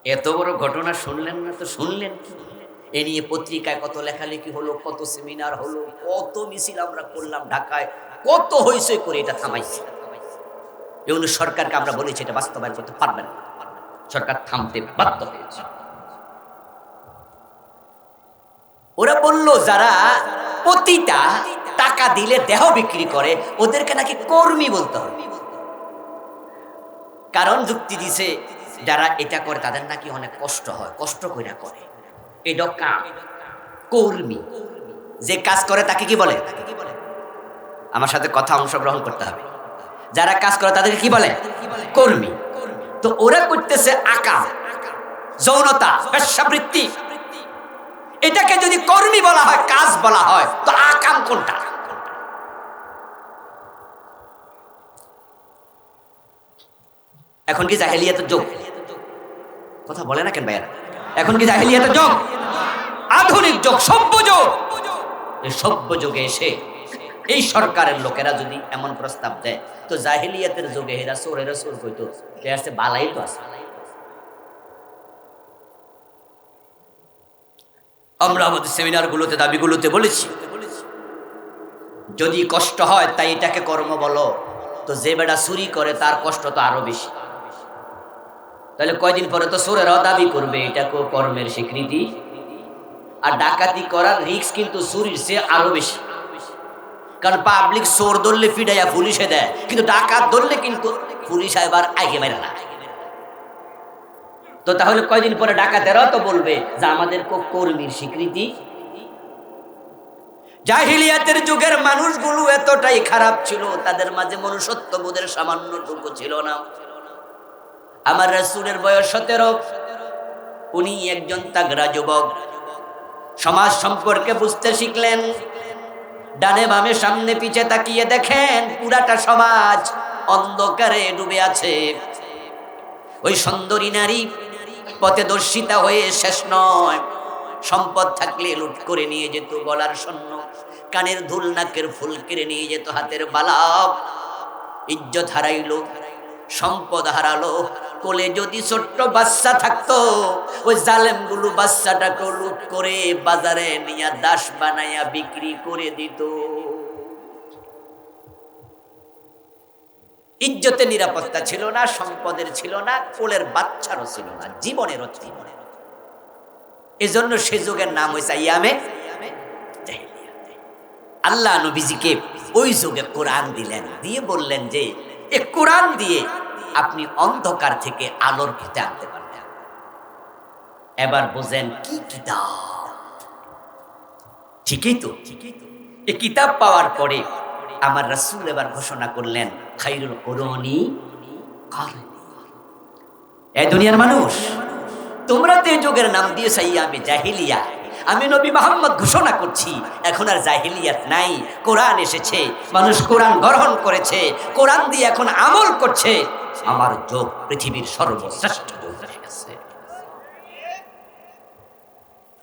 S1: এত বড় ঘটনা শুনলেন না তো শুনলেন কি? এ নিয়ে পত্রিকায় কত লেখালেখি হলো, কত সেমিনার হলো, কত মিছিল আমরা করলাম ঢাকায়, কত হইচই করে এটা থামাইছি। এগুলো সরকারকে আমরা বলেছি এটা বাস্তবায়ন করতে পারবেন না, সরকার থামতে বাধ্য হয়েছে। ওরা বলল যারা পতিতা টাকা দিলে দেহ বিক্রি করে ওদেরকে নাকি কর্মী বলতে হবে। কারণ যুক্তি দিছে যারা এটা করে তাদের নাকি অনেক কষ্ট হয়, কষ্ট কইরা করে, এটা কাম। কর্মী যে কাজ করে তাকে কি বলে? আমার সাথে কথা অংশগ্রহণ করতে হবে। যারা কাজ করে তাদেরকে কি বলে? কর্মী। তো ওরা করতেছে আকাম, যৌনতা, বেশ্যাবৃত্তি। এটাকে যদি কর্মী বলা হয়, কাজ বলা হয়, তো আকাম কোনটা? এখন কি জাহেলিয়াতের যুগ? কথা বলে না কেন ভাইয়া? এখন কি জাহেলিয়াতের যুগ? আধুনিক যুগ, সভ্য যুগ। এই সভ্য যুগে এসে এই সরকারের লোকেরা যদি এমন প্রস্তাব দেয়, তো জাহেলিয়াতের যুগে এরা চোরেরা চোর কইতো, আসছে বালাই তো আছে। আমরা আমাদের সেমিনারগুলোতে, দাবিগুলোতে বলেছি যদি কষ্ট হয় তাই এটাকে কর্ম বলো, তো যে বেটা চুরি করে তার কষ্ট তো আরো বেশি। তাহলে কয়দিন পরে তো চোরেরাও দাবি করবে এটাকে কর্মের স্বীকৃতি। আর ডাকাতি করার রিস্ক কিন্তু চুরির চেয়ে আরো বেশি, কারণ পাবলিক চোর ধরলে ফিডাইয়া পুলিশে দেয়, কিন্তু ডাকাত ধরলে কিন্তু পুলিশ এবার আগে মেরে না। তো তাহলে কয়দিন পরে ডাকাতেরাও তো বলবে যে আমাদের কর্মীর স্বীকৃতি। জাহিলিয়াতের যুগের মানুষগুলো এতটাই খারাপ ছিল, তাদের মাঝে মনুষ্যত্ববোধের সামান্যটুকু ছিল না। আমার রাসূলের বয়স 17, উনি একজন তাগড়া যুবক, সমাজ সম্পর্কে বুঝতে শিখলেন। ডানে বামে সামনে পিছে তাকিয়ে দেখেন পুরাটা সমাজ অন্ধকারে ডুবে আছে। ওই সুন্দরী নারী পথে দর্শিতা হয়ে শেষ নয়। সম্পদ থাকলে লুট করে নিয়ে যেত গলার স্বর্ণ, কানের দুল, নাকের ফুল কেড়ে নিয়ে যেত, হাতের বালা। ইজ্জত হারাইলো, সম্পদ হারালো। কোলে যদি ছোট্ট বাচ্চা থাকতো, ওই জালেমগুলো বাচ্চাটাকে লুট করে বাজারে নিয়ে দাস বানাইয়া বিক্রি করে দিত। ইজ্জতের নিরাপত্তা ছিল না, সম্পদের ছিল না, কোলের বাচ্চারও ছিল না, জীবনেরও ছিল না। এজন্য সে যুগের নাম হয়েছে ইয়ামে জাহিলিয়া। আল্লাহ নবীজিকে ওই যুগে কোরআন দিলেন, দিয়ে বললেন যে এ কোরআন দিয়ে আপনি অন্ধকার থেকে আলোর পথে আনতে পারবেন। এবার বুঝেন কি কিতাব। ঠিকই তো, এই কিতাব পাওয়ার পরে আমার রাসূল এবার ঘোষণা করলেন খায়রুল কুরুনি কারনি। এই দুনিয়ার মানুষ, তোমরা তো এই যুগের নাম দিয়েছ ইয়ামে জাহিলিয়া। আমি নবী মুহাম্মদ ঘোষণা করছি এখন আর জাহিলিয়াত নাই, কোরআন এসেছে, মানুষ কোরআন গ্রহণ করেছে, কোরআন দিয়ে এখন আমল করছে। আমার যুগ পৃথিবীর সর্বশ্রেষ্ঠ যুগ হয়ে গেছে।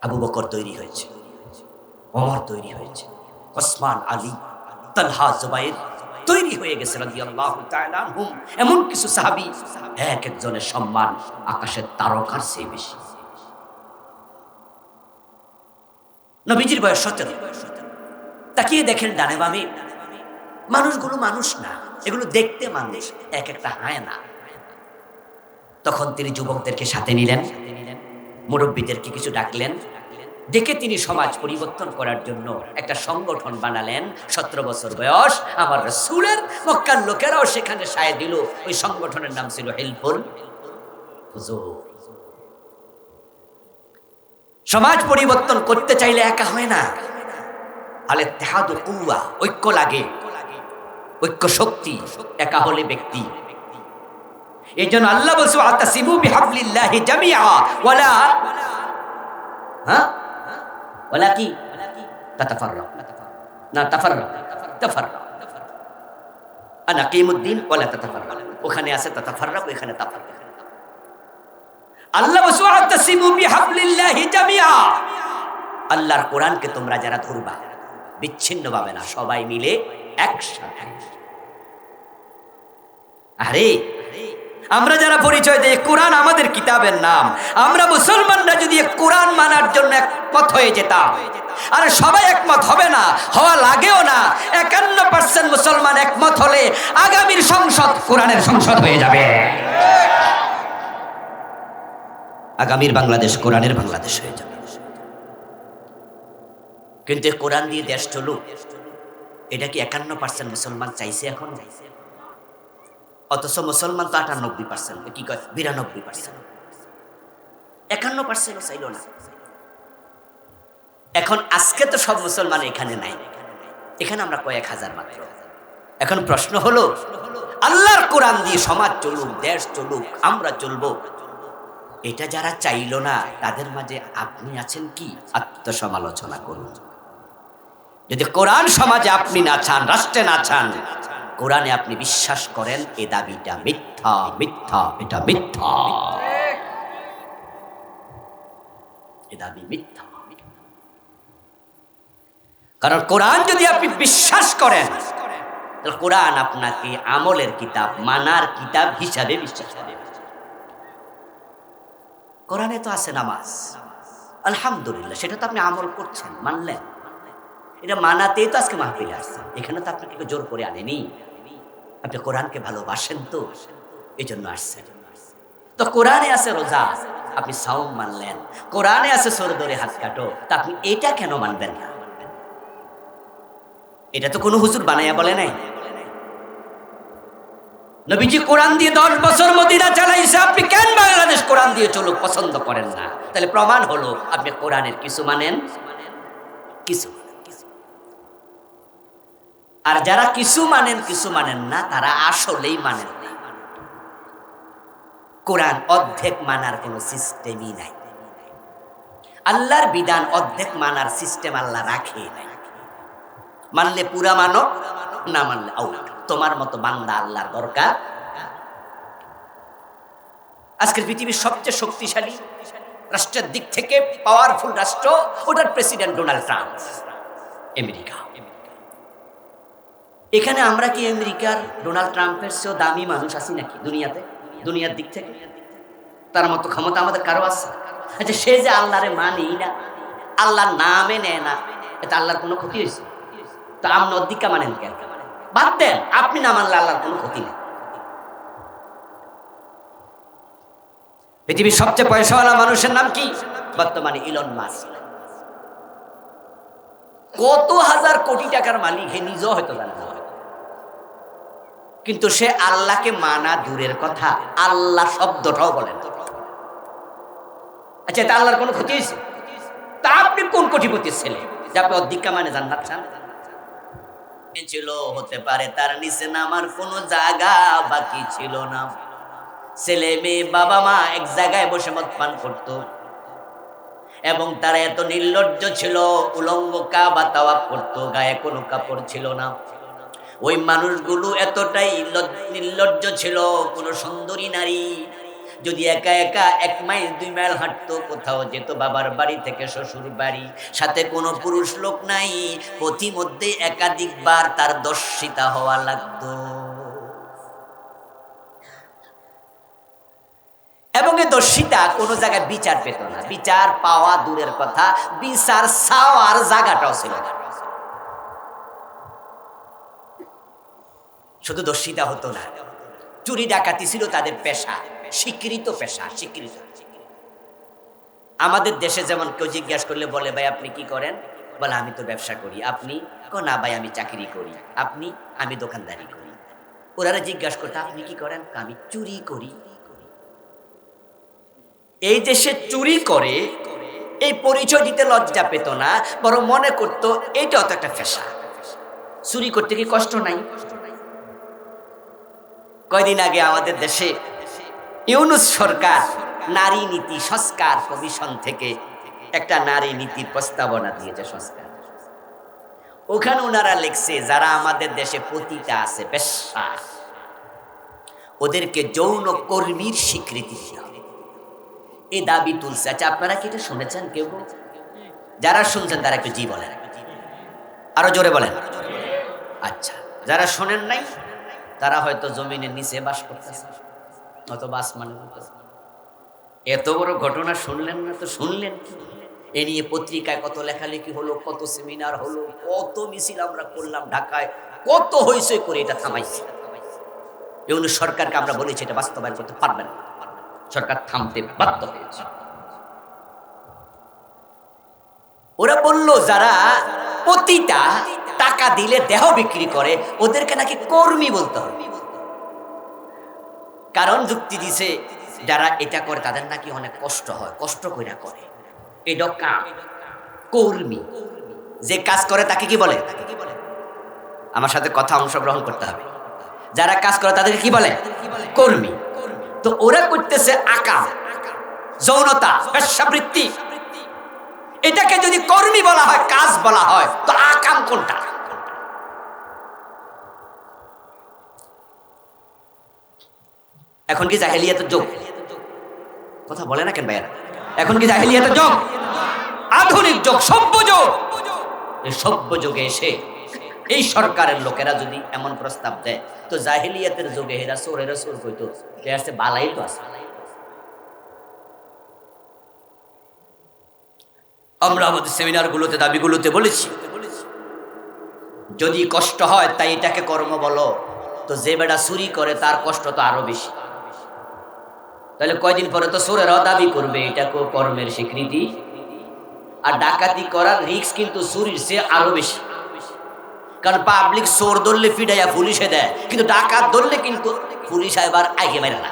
S1: আবু বকর তৈরি হয়েছে, ওমর তৈরি হয়েছে, ওসমান, আলী, তালহা, জুবাইর তৈরি হয়ে গেছে রাদিয়াল্লাহু তাআলা আনহুম। এমন কিছু সাহাবী এক একজনের সম্মান আকাশের তারকার চেয়ে বেশি। নবীজির বয়স 17। তাকিয়ে দেখেন ডানে বামে মানুষগুলো মানুষ না, এগুলো দেখতে মানুষ, এক একটা হায়না। তখন তিনি যুবকদেরকে সাথে নিলেন, মুরব্বীদেরকে কিছু ডাকলেন, ডেকে তিনি সমাজ পরিবর্তন করার জন্য একটা সংগঠন বানালেন। 17 বছর বয়স আমার রাসূলের, মক্কার লোকেরাও সেখানে সায় দিল। ওই সংগঠনের নাম ছিল হিলফুল হুজুর। সমাজ পরিবর্তন করতে চাইলে একা হয় না, আল ইত্তিহাদু কুওয়া, ঐক্য লাগে, ঐক্য শক্তি, একা হলে ব্যক্তি। এইজন্য আল্লাহ বলছে আতাসিমু বিহাবলিল্লাহি জামিআ ওয়ালা ওয়ালা কি তাতাফাররাক, না তাফাররাক আনা কিমুদ্দিন ওয়ালা তাতাফাররাক। ওখানে আছে তাতাফাররাক, ওখানে তাফাররাক। আল্লাহ বলছে আতাসিমু বিহাবলিল্লাহি জামিআ, আল্লাহর কোরআনকে তোমরা যারা ধরবা বিচ্ছিন্ন ভাবে না, সবাই মিলে একসাথে। আরে আমরা যারা পরিচয় দেই কোরআন আমাদের কিতাবের নাম, আমরা মুসলমানরা যদি কোরআন মানার জন্য একমত হয়ে যেতাম, আর সবাই একমত হবে না, হওয়া লাগেও না, 51% মুসলমান একমত হলে আগামীর সংসদ কোরআনের সংসদ হয়ে যাবে। আগামীর বাংলাদেশ কোরআনের বাংলাদেশ হয়ে যাবে। কিন্তু কোরআন দিয়ে দেশ চলুক, এটা কি 51% মুসলমান চাইছে এখন? অথচ মুসলমান তো 98%, কি কয় 92%, 51% চাইল না। এখন আজকে তো সব মুসলমান এখানে নাই, এখানে আমরা কয়েক হাজার মাত্র। এখন প্রশ্ন হলো আল্লাহর কোরআন দিয়ে সমাজ চলুক, দেশ চলুক, আমরা চলবো, এটা যারা চাইল না তাদের মাঝে আপনি আছেন কি? আত্মসমালোচনা করুন। যদি কোরআন সমাজে আপনি না চান, রাষ্ট্রে না চান, কোরআনে আপনি বিশ্বাস করেন, এ দাবিটা মিথ্যা, মিথ্যা, এটা মিথ্যা, এ দাবি মিথ্যা। কারণ কোরআন যদি আপনি বিশ্বাস করেন, তাহলে কোরআন আপনাকে আমলের কিতাব, মানার কিতাব হিসাবে বিশ্বাস করে। কোরআনে তো আছে নামাজ, আলহামদুলিল্লাহ, সেটা তো আপনি আমল করছেন, মানলেন, এটা মানাতেই তো আজকে মাহফিলে আসছেন। এখানে তো আপনাকে জোর করে আনেনি, আপনি কোরআনকে ভালোবাসেন তো এই জন্য আসছেন। তো কোরআনে আছে রোজা, আপনি সাওম মানলেন, কোরআনে আছে সর ধরে হাত কাটো, তা আপনি এটা কেন মানবেন না? এটা তো কোনো হুজুর বানাইয়া বলে নাই। নবীজি কোরআন দিয়ে 10 বছর মদিনা চালাইছে, আপনি কেন বাংলাদেশ কোরআন দিয়ে চলুক পছন্দ করেন না? তাহলে প্রমাণ হলো আপনি কোরআনের কিছু মানেন, কিছু। আর যারা কিছু মানেন না, তারা আসলেই মানেন না। কোরআন অর্ধেক মানার কোনো সিস্টেমই নাই। আল্লাহর বিধান অর্ধেক মানার সিস্টেম আল্লাহ রাখে নাই। মানলে পুরা মানো, না মানলে আউট। তোমার মতো বান্দা আল্লাহর দরকার। আজকের পৃথিবীর সবচেয়ে শক্তিশালী রাষ্ট্রের দিক থেকে পাওয়ারফুল রাষ্ট্র, ওটার প্রেসিডেন্ট ডোনাল্ড ট্রাম্প, আমেরিকা। এখানে আমরা কি আমেরিকার ডোনাল্ড ট্রাম্পের চেয়েও দামি মানুষ আছি নাকি দুনিয়াতে? দুনিয়ার দিক থেকে তার মতো ক্ষমতা আমাদের কারো আছে? আচ্ছা, সে যে আল্লাহরে মানেই না, আল্লাহর নামে নেয় না, এটা আল্লাহর কোনো ক্ষতি হয়েছে? তো আপনি অধিকা মানেন কেন? বাদ দেন, আপনি না মানলে আল্লাহর কোনো ক্ষতি নেই। পৃথিবীর সবচেয়ে পয়সাওয়ালা মানুষের নাম কি বর্তমানে? Elon Musk. কত হাজার কোটি টাকার মালিক, হে নিজেও হয়তো জানে না। কিন্তু সে আল্লাহকে মানা দূরের কথা, আল্লাহ শব্দটাও বলেন। আচ্ছা, এটা আল্লাহর কোনো ক্ষতি হয়েছে? তা আপনি কোন কোটিপতির ছেলে যে আপনি অধিকা মানে জান্নাত চান? ছিল, হতে পারে তার নিচে নামার কোনো জায়গা বাকি ছিল না। ছেলে মেয়ে বাবা মা এক জায়গায় বসে মদ পান করত, এবং তারা এত নির্লজ্জ ছিল, উলঙ্গ কাবা তাওয়াফ করত, গায়ে কোনো কাপড় ছিল না। ওই মানুষগুলো এতটাই নির্লজ্জ ছিল, কোনো সুন্দরী নারী যদি একা একা 1 মাইল 2 মাইল হাঁটতো, কোথাও যেত বাবার বাড়ি থেকে শ্বশুর বাড়ি, সাথে কোনো পুরুষ লোক নাই, পথিমধ্যে একাধিকবার তার দর্শিতা হওয়া লাগতো। এবং এই দর্শিতা কোনো জায়গায় বিচার পেত না। বিচার পাওয়া দূরের কথা, বিচার চাওয়ার জায়গাটাও ছিল না। শুধু দর্শিতা হতো না, চুরি ডাকাতি ছিল তাদের পেশা, স্বীকৃত পেশা, স্বীকৃত। আমাদের দেশে যেমন কেউ জিজ্ঞাসা করলে বলে, ভাই আপনি কি করেন? বলে আমি তো ব্যবসা করি। আপনি? না ভাই আমি চাকরি করি। আপনি? আমি দোকানদারি করি। ওরা জিজ্ঞাসা করতো আপনি কি করেন? আমি চুরি করি। এই দেশে চুরি করে এই পরিচয় দিতে লজ্জা পেত না, বরং মনে করত এইটাও তো একটা পেশা। চুরি করতে কি কষ্ট নাই? কয়দিন আগে আমাদের দেশে ইউনূস সরকার নারী নীতি সংস্কার কমিশন থেকে একটা নারী নীতির প্রস্তাবনা দিয়েছে, সংস্কার। ওখানে ওনারা লিখছে যারা আমাদের দেশে পতিতা আছে, বেশ্যা, ওদেরকে যৌন কর্মীর স্বীকৃতি দিতে হবে, এই দাবি তুলছে। আচ্ছা, আপনারা কি এটা শুনেছেন? কেউ যারা শুনছেন তারা একটু জি বলেন, আরো জোরে বলেন। আচ্ছা, যারা শোনেন নাই তারা হয়তো জমিনের নিচে বাস করতেছে, অথবা আসমানে। এত বড় ঘটনা শুনলেন না তো শুনলেন কি? এ নিয়ে পত্রিকায় কত লেখালেখি হলো, কত সেমিনার হলো, কত মিছিল আমরা করলাম ঢাকায়, কত হইচই করে এটা থামাইছি। ইউনূস সরকারকে আমরা বলেছি এটা বাস্তবায়ন করতে পারবেন না, সরকার থামতে বাধ্য হয়েছে। ওরা বলল যারা পতিতা, টাকা দিলে দেহ বিক্রি করে, ওদেরকে নাকি কর্মী বলতে হবে। কারণ যুক্তি দিছে যারা এটা করে তাদের নাকি অনেক কষ্ট হয়, কষ্ট কইরা করে, এটা কাম। কর্মী যে কাজ করে তাকে কি বলে? আমার সাথে কথা অংশগ্রহণ করতে হবে। যারা কাজ করে তাদেরকে কি বলে? কর্মী। তো ওরা করতেছে আকাম, যৌনতা, বেশ্যাবৃত্তি। এটাকে যদি কর্মী বলা হয়, কাজ বলা হয়, তো আকাম কোনটা? এখন কি জাহেলিয়াতের যুগ? কথা বলে না কেন ভাইয়ারা? এখন কি জাহেলিয়াতের যুগ? আধুনিক যুগ, সভ্য যুগ। এই সভ্য যুগে এসে এই সরকারের লোকেরা যদি এমন প্রস্তাব দেয়, তো জাহেলিয়াতের যুগে এরা চোর কইতো যে আছে বালাই তো আছে। আমরা আমাদের সেমিনারগুলোতে, দাবিগুলোতে বলেছি, যদি কষ্ট হয় তাই এটাকে কর্ম বলো, তো যে বেটা চুরি করে তার কষ্ট তো আরো বেশি। তাহলে কয়দিন পরে তো চোরেরাও দাবি করবে এটাকেও কর্মের স্বীকৃতি। আর ডাকাতি করার রিস্ক কিন্তু চুরির চেয়ে আরো বেশি, কারণ পাবলিক চোর ধরলে ফিডাইয়া পুলিশে দেয়, কিন্তু ডাকাত ধরলে কিন্তু পুলিশ এবার আগে মেরে না।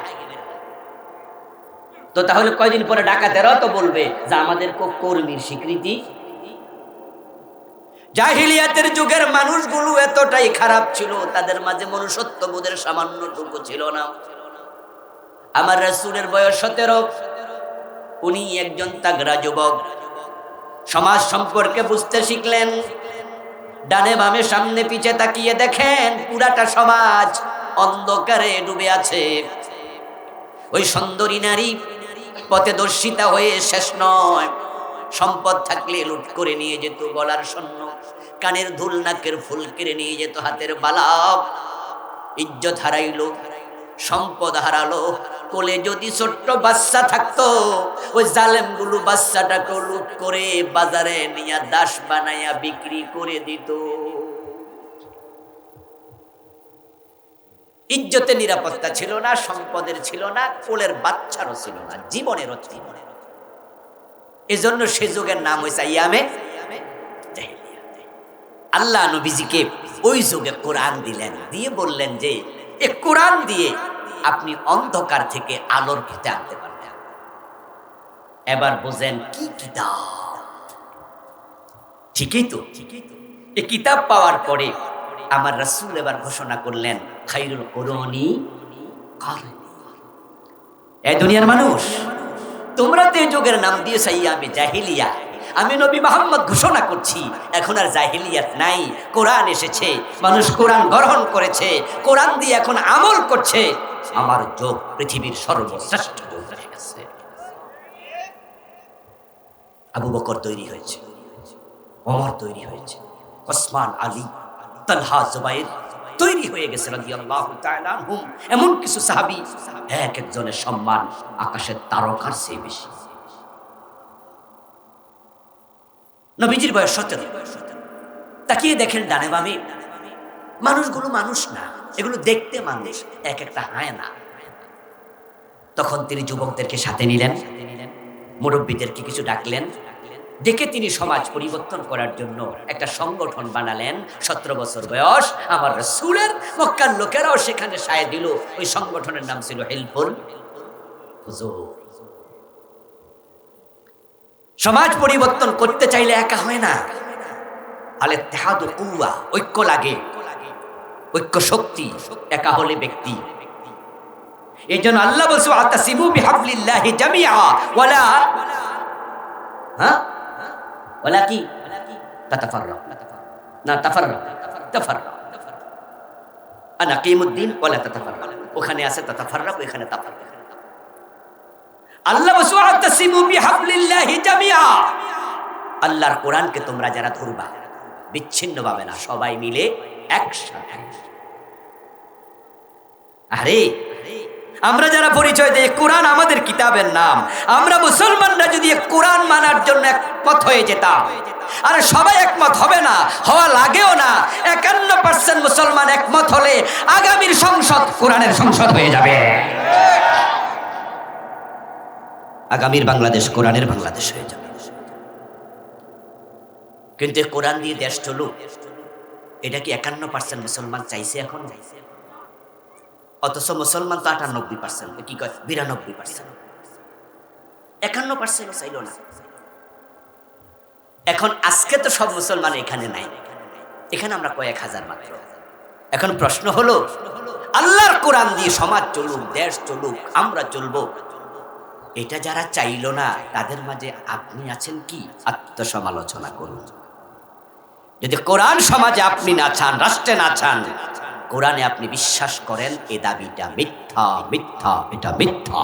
S1: তো তাহলে কয়দিন পরে ডাকাতেরাও তো বলবে যে আমাদের কর্মীর স্বীকৃতি। জাহিলিয়াতের যুগের মানুষগুলো এতটাই খারাপ ছিল, তাদের মাঝে মনুষ্যত্ববোধের সামান্যটুকু ছিল না। আমার রাসূলের বয়স 17, উনি একজন তাগড়া যুবক, সমাজ সম্পর্কে বুঝতে শিখলেন। ডানে বামে সামনে পিছে তাকিয়ে দেখেন পুরাটা সমাজ অন্ধকারে ডুবে আছে। ওই সুন্দরী নারী পথেদর্শিতা হয়ে শেষ নয়। সম্পদ থাকলে লুট করে নিয়ে যেত গলার স্বর্ণ, কানের দুল, নাকের ফুল কেড়ে নিয়ে যেত, হাতের বালা। ইজ্জত হারাইলো, সম্পদ হারালো। কোলে যদি ছোট্ট বাচ্চা থাকতো, ওই জালেমগুলো বাচ্চাটাকে লুট করে বাজারে নিয়ে দাস বানাইয়া বিক্রি করে দিত। ইজ্জতের নিরাপত্তা ছিল না, সম্পদের ছিল না, কোলের বাচ্চারও ছিল না, জীবনেরও ছিল না। এজন্য সে যুগের নাম হয়েছে ইয়ামে জাহিলিয়া। আল্লাহ নবীজিকে ওই যুগে কোরআন দিলেন, দিয়ে বললেন যে এ কোরআন দিয়ে আপনি অন্ধকার থেকে আলোর পথে আনতে পারবেন। এবার বোঝেন কি কিতাব। ঠিকই তো, এ কিতাব পাওয়ার পরে আমার রাসূল এবার ঘোষণা করলেন, খায়রুল কুরুনি কারনি। এ দুনিয়ার মানুষ, তোমরা তো এই যুগের নাম দিয়েছ ইয়ামে জাহিলিয়া। আমি নবী মুহাম্মদ ঘোষণা করছি, এখন আর জাহিলিয়াত নাই, কোরআন এসেছে, মানুষ কোরআন গ্রহণ করেছে, কোরআন দিয়ে এখন আমল করছে। আমার যুগ পৃথিবীর সর্বশ্রেষ্ঠ যুগ হয়ে গেছে। আবু বকর তৈরি হয়েছে, ওমর তৈরি হয়েছে, ওসমান, আলী, তালহা, জুবাইর তৈরি হয়ে গেছে রাদিয়াল্লাহু তাআলা আনহুম। এমন কিছু সাহাবী, এক একজনের সম্মান আকাশের তারকার চেয়ে বেশি। নবীজির বয়স 17। তাকিয়ে দেখেন ডানে বামে মানুষগুলো মানুষ না, এগুলো দেখতে মানুষ, এক একটা হায়না। তখন তিনি যুবকদেরকে সাথে নিলেন, মুরব্বীদেরকে কিছু ডাকলেন, ডেকে তিনি সমাজ পরিবর্তন করার জন্য একটা সংগঠন বানালেন। 17 বছর বয়স আমার রাসূলের, মক্কার লোকেরাও সেখানে সায় দিল। ওই সংগঠনের নাম ছিল হিলফুল ফুজুর। সমাজ পরিবর্তন করতে চাইলে একা হয় না, আল ইত্তিহাদু কুওয়া, ঐক্য লাগে, ঐক্য শক্তি, একা হলে ব্যক্তি। এই জন্য আল্লাহ বলছে আতাসিমু বিহাবলিল্লাহি জামিআ ওয়ালা ওয়ালা কি তাতাফাররাক না তাফাররাক তাফাররাক আনা কিমুদ্দিন ওয়ালা তাতাফাররাক। ওখানে আছে তাতাফাররাক, এখানে তাফাররাক। আল্লাহ বলছে আতাসিমু বিহাবলিল্লাহি জামিআ। আল্লাহর কোরআনকে তোমরা যারা ধরবা, বিচ্ছিন্ন ভাবে না, সবাই মিলে একসাথে। আরে আমরা যারা পরিচয় দেই কোরআন আমাদের কিতাবের নাম, আমরা মুসলমানরা যদি কোরআন মানার জন্য একমত হয়ে যেতাম, আরে সবাই একমত হবে না, হওয়া লাগেও না। 51% মুসলমান একমত হলে আগামীর সংসদ কোরআনের সংসদ হয়ে যাবে। আগামীর বাংলাদেশ কোরআনের বাংলাদেশ হয়ে যাবে। কিন্তু কোরআন দিয়ে দেশ চলুক, এটা কি 51% মুসলমান চাইছে? এখন অথচ মুসলমান তো 98%, কি কয় 92%, 51% চাইল না। এখন আজকে তো সব মুসলমান এখানে নাই, এখানে আমরা কয়েক হাজার মাত্র। এখন প্রশ্ন হলো, আল্লাহর কোরআন দিয়ে সমাজ চলুক, দেশ চলুক, আমরা চলবো, এটা যারা চাইল না তাদের মাঝে আপনি আছেন কি? আত্মসমালোচনা করুন। যদি কোরআন সমাজে আপনি না চান, রাষ্ট্রে না চান, কোরআনে আপনি বিশ্বাস করেন, এ দাবিটা মিথ্যা, মিথ্যা, এটা মিথ্যা,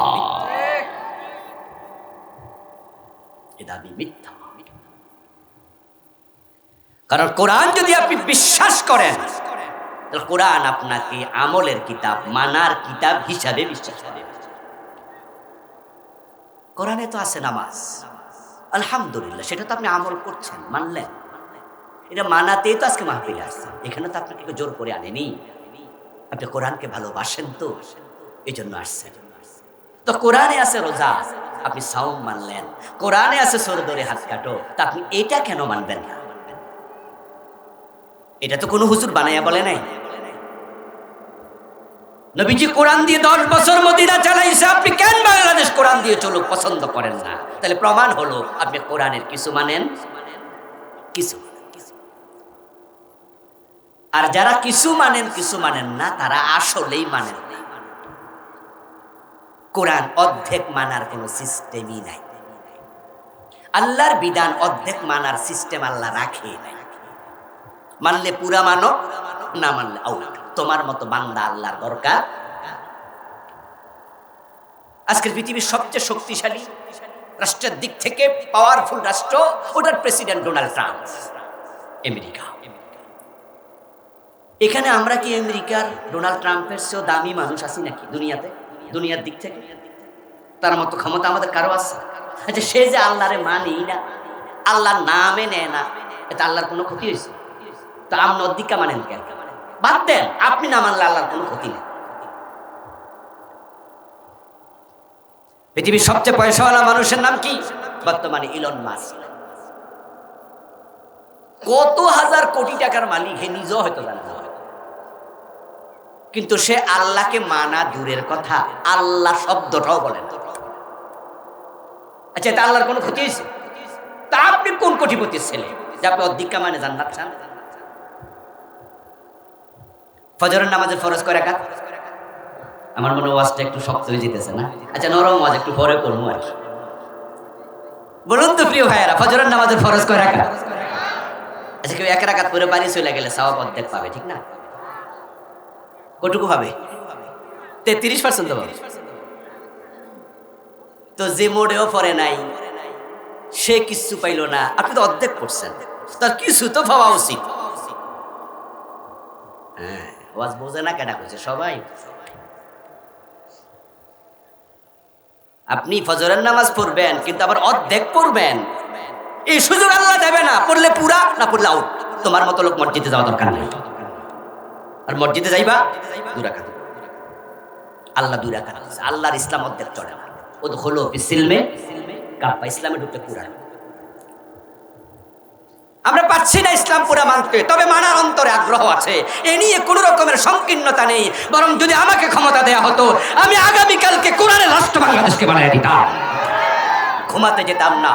S1: এ দাবি মিথ্যা। কারণ কোরআন যদি আপনি বিশ্বাস করেন, তাহলে কোরআন আপনাকে আমলের কিতাব, মানার কিতাব হিসাবে বিশ্বাস করে। কোরআনে তো আছে নামাজ, আলহামদুলিল্লাহ, সেটা তো আপনি আমল করছেন, মানলেন, এটা মানাতেই তো আজকে মাহফিলে আসছেন। এখানে তো আপনাকে জোর করে আনেনি, আপনি কোরআনকে ভালোবাসেন তো এই জন্য আসছেন। তো কোরআনে আছে রোজা, আপনি সাওম মানলেন, কোরআনে আছে সর ধরে হাত কাটো, তা আপনি এটা কেন মানবেন না? এটা তো কোনো হুজুর বানাইয়া বলে নাই। নবীজি কোরআন দিয়ে 10 বছর মদিনা চালাইছে, আপনি কেন বাংলাদেশ কোরআন দিয়ে চলুক পছন্দ করেন না? তাহলে প্রমাণ হলো আপনি কোরআনের কিছু মানেন, কিছু। আর যারা কিছু মানেন কিছু মানেন না, তারা আসলেই মানেন না। কোরআন অর্ধেক মানার কোনো সিস্টেমই নাই। আল্লাহর বিধান অর্ধেক মানার সিস্টেম আল্লাহ রাখে নাই। মানলে পুরা মানো, না মানলে আউট। তোমার মতো বান্দা আল্লাহর দরকার। আজকের পৃথিবীর সবচেয়ে শক্তিশালী রাষ্ট্রের দিক থেকে পাওয়ারফুল রাষ্ট্র, ওটার প্রেসিডেন্ট ডোনাল্ড ট্রাম্প, আমেরিকা। এখানে আমরা কি আমেরিকার ডোনাল্ড ট্রাম্পের চেয়েও দামি মানুষ আছি নাকি দুনিয়াতে? দুনিয়ার দিক থেকে তার মতো ক্ষমতা আমাদের কারো আছে? আচ্ছা, সে যে আল্লাহরে মানি না, আল্লাহর নামে নেয় না, এটা আল্লাহর কোনো ক্ষতি হয়েছে? তো আপনি অধিকা মানেন কেন? বাদ দেন, আপনি না মানলে আল্লাহর কোনো ক্ষতি নেই। পৃথিবীর সবচেয়ে পয়সাওয়ালা মানুষের নাম কি বর্তমানে? Elon Musk. কত হাজার কোটি টাকার মালিক, হে নিজেও হয়তো জানে না। কিন্তু সে আল্লাহকে মানা দূরের কথা, আল্লাহ শব্দটাও বলে না। আচ্ছা, এটা আল্লাহর কোনো ক্ষতি হয়েছে? তা আপনি কোন কোটিপতির ছেলে যে আপনি অধিকা মানে জান্নাত চান? ফজরের নামাজের ফরজ কয় রাকাত? আমার মনে ওয়াজটা একটু শক্ত হয়ে যেতেছে না? আচ্ছা, নরম ওয়াজ একটু পরে করবো আর কি। বলুন তো প্রিয় ভাইয়েরা, ফজরের নামাজের ফরজ কয় রাকাত? আচ্ছা, কেউ এক রাকাত পরে বাড়ি চলে গেলে সওয়াব অর্ধেক পাবে, ঠিক না? কটুকু পাবে? 33% পাবে। তো যে মোড়েও পড়ে নাই সে কিছু পাইল না, আপনি তো অর্ধেক পড়ছেন, তার কিছু তো পাওয়া উচিত। হ্যাঁ, ওয়াজ বোঝে না কেনা করছে সবাই। আপনি ফজরের নামাজ পড়বেন কিন্তু আবার অর্ধেক পড়বেন, এই সুযোগ আল্লাহ দেবে না। পড়লে পুরা, না পড়লে আউট। তোমার মতো লোক মসজিদে যাওয়া দরকার নেই। আর মসজিদে যাইবা দুই রাকাত, আল্লাহ দুই রাকাত। আল্লাহর ইসলাম অর্ধেক চলে না। ও তো হলো সিলমে কাপ্পা, ইসলামে ঢুকতে পুরা। আমরা পাচ্ছি না ইসলাম পুরা মানতে, তবে মানার অন্তরে আগ্রহ আছে। এ নিয়ে কোনো রকমের সংকীর্ণতা নেই। বরং যদি আমাকে ক্ষমতা দেয়া হতো, আমি আগামীকালকে কোরআনের রাষ্ট্র বাংলাদেশকে বানিয়ে দিতাম, ঘুমাতে যেতাম না।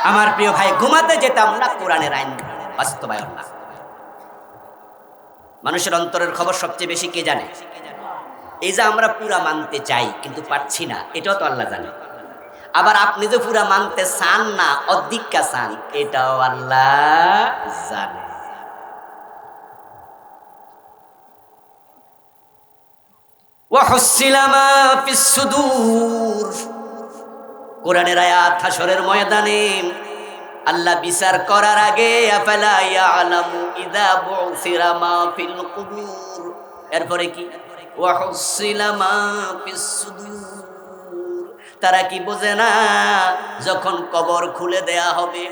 S1: আমার প্রিয় ভাই, ঘুমাতে যেতাম না, কোরআনের আইন বাস্তবায়ন না। মানুষের অন্তরের খবর সবচেয়ে বেশি কে জানে? এই যে আমরা পুরা মানতে চাই কিন্তু পারছি না, এটাও তো আল্লাহ জানে। আবার আপনি যে পুরা মানতে চান না, অধিকা চান, এটাও আল্লাহ জানে। ওয়াহুসিলা মা ফিস সুদূর, কোরআনের আয়াত হাসরের ময়দানে আল্লাহ বিচার করার আগে আফালা ইয়ালামু ইযা বুসিরা মা ফিল কুবুর, এরপরে কি? ওয়াহুসিলা মা ফিস সুদূর, তারা কি বোঝে না যখন কবর খুলে দেয়া হবে,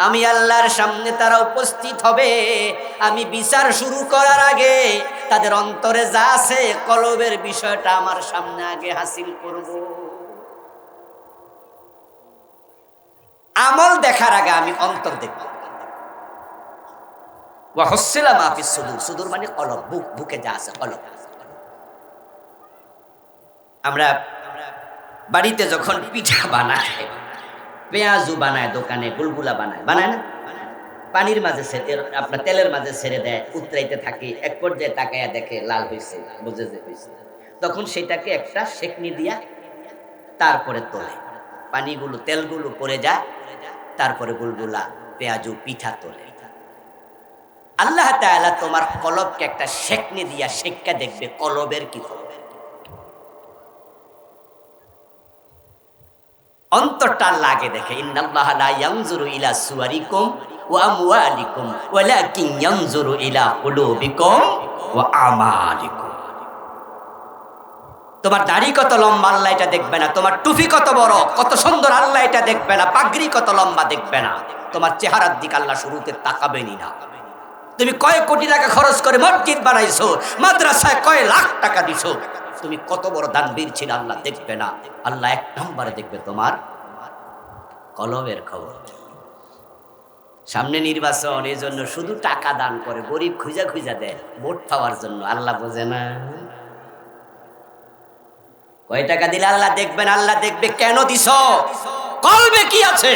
S1: আমি আল্লাহর সামনে তারা উপস্থিত হবে, আমি বিচার শুরু করার আগে তাদের অন্তরে যা আছে কলবের বিষয়টা আমার সামনে আগে হাসিল করব। আমল দেখার আগে আমি অন্তর দেখব। ওয়াহুসিলা মা ফিস সুদূর, সুদূর মানে কলব, বুক, বুকে যা আছে কলব। আমরা বাড়িতে যখন পিঠা বানাই, পেঁয়াজু বানায়, দোকানে গুলগুলা বানায়, বানায় না? পানির মাঝে আপনার তেলের মাঝে ছেড়ে দেয়, উতরাইতে থাকে, এক পর্যায়ে তাকায়া দেখে লাল হয়েছে, বুঝে যে হয়েছে, তখন সেটাকে একটা সেকনি দিয়া তারপরে তোলে, পানিগুলো তেলগুলো পড়ে যায়, তারপরে গুলগুলা পেঁয়াজু পিঠা তোলে। আল্লাহ তাআলা তোমার কলবকে একটা সেকনি দিয়া সেক্কা দেখবে কলবের কি খবর। অন্তরটা লাগে দেখে। ইন্নাল্লাহা লা ইয়ানজুরু ইলা সুওয়ারিকুম ওয়া আমওয়ালিকুম ওয়ালাকিন ইয়ানজুরু ইলা কুলুবিকুম ওয়া আমালিকুম। তোমার দাড়ি কত লম্বা আল্লাহ এটা দেখবে না, তোমার টুপি কত বড় কত সুন্দর আল্লাহ এটা দেখবে না, পাগড়ি কত লম্বা দেখবে না, তোমার চেহারার দিকে আল্লাহ শুরুতে তাকাবেনই না। তুমি কয় কোটি টাকা খরচ করে মসজিদ বানাইছো, মাদ্রাসায় কয় লাখ টাকা দিছো, তুমি কত বড় দানবীর ছিল আল্লাহ দেখবে না। আল্লাহ এক নম্বরে দেখবে তোমার কলবের খবর। সামনে নির্বাচন, এই জন্য শুধু টাকা দান করে, গরিব খুঁজা খুঁজা দেয় ভোট পাওয়ার জন্য। আল্লাহ বোঝে না কয় টাকা দিলে আল্লাহ দেখবেন। আল্লাহ দেখবে কেন দিছ, কলবে কি আছে।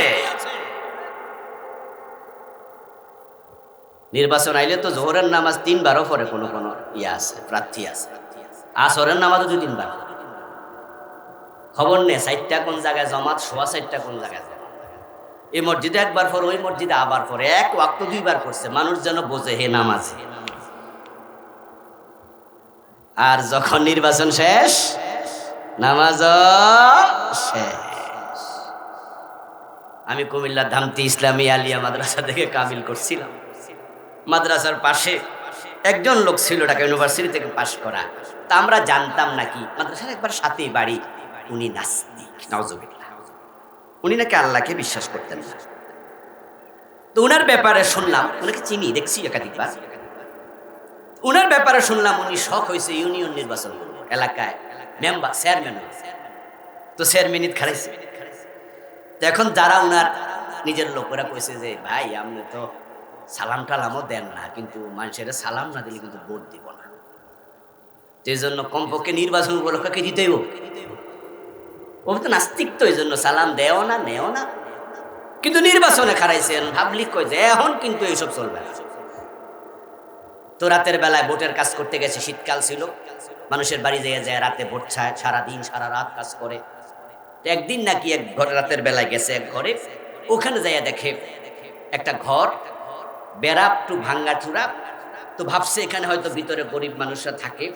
S1: নির্বাচন আইলে তো জোহরের নামাজ 3 বারও পরে কোনো কোনো ইয়ে আছে, প্রার্থী আছে। আসরের নামাজও 2-3 বার। খবর নেই 4টা কোন জায়গায় জমাত, 4:15 কোন জায়গায় জমাত। এই মসজিদে একবার পর, ওই মসজিদে আবার পরে, এক ওয়াক্ত 2 বার করছে, মানুষ যেন বোঝে হে নামাজ। আর যখন নির্বাচন শেষ, নামাজ শেষ। আমি কুমিল্লার ধামতি ইসলামী আলিয়া মাদ্রাসা থেকে কামিল করছিলাম। মাদ্রাসার পাশে একজন লোক ছিল ঢাকা ইউনিভার্সিটি থেকে পাশ করা। তা আমরা জানতাম নাকি, মাদ্রাসার একবার সাথেই বাড়ি, উনি নাস্তিক, নাউজুবিল্লাহ। উনি নাকি আল্লাহকে বিশ্বাস করতেন না। তো উনার ব্যাপারে শুনলাম, উনাকে চিনি, দেখছি একাধিকবার। উনার ব্যাপারে শুনলাম উনি শখ হয়েছে ইউনিয়ন নির্বাচন করবেন, এলাকায় মেম্বার চেয়ারম্যান। তো চেয়ারম্যানিত খারাইছে। তো এখন যারা উনার নিজের লোকেরা কইছে যে ভাই আপনি তো সালাম টালামও দেন না, কিন্তু মানুষের সালাম না দিলে কিন্তু ভোট দিব না। এই জন্য কমপক্ষে নির্বাচন উপলক্ষে দিতেই হোক। ও তো নাস্তিক, তো এই জন্য সালাম দেও না, নেও না। কিন্তু নির্বাচনে খারাইছেন, পাবলিক কই যে এখন কিন্তু এইসব চলবে না। তো রাতের বেলায় ভোটের কাজ করতে গেছে, শীতকাল ছিল, মানুষের বাড়ি যেয়ে যায় রাতে ভোট ছায়, সারাদিন সারা রাত কাজ করে। তো একদিন নাকি এক ঘর রাতের বেলায় গেছে এক ঘরে, ওখানে যাইয়া দেখে একটা ঘর বেড়া একটু ভাঙ্গা চূড়া। তো ভাবছে এখানে হয়তো ভিতরে গরিব মানুষরা থাকে,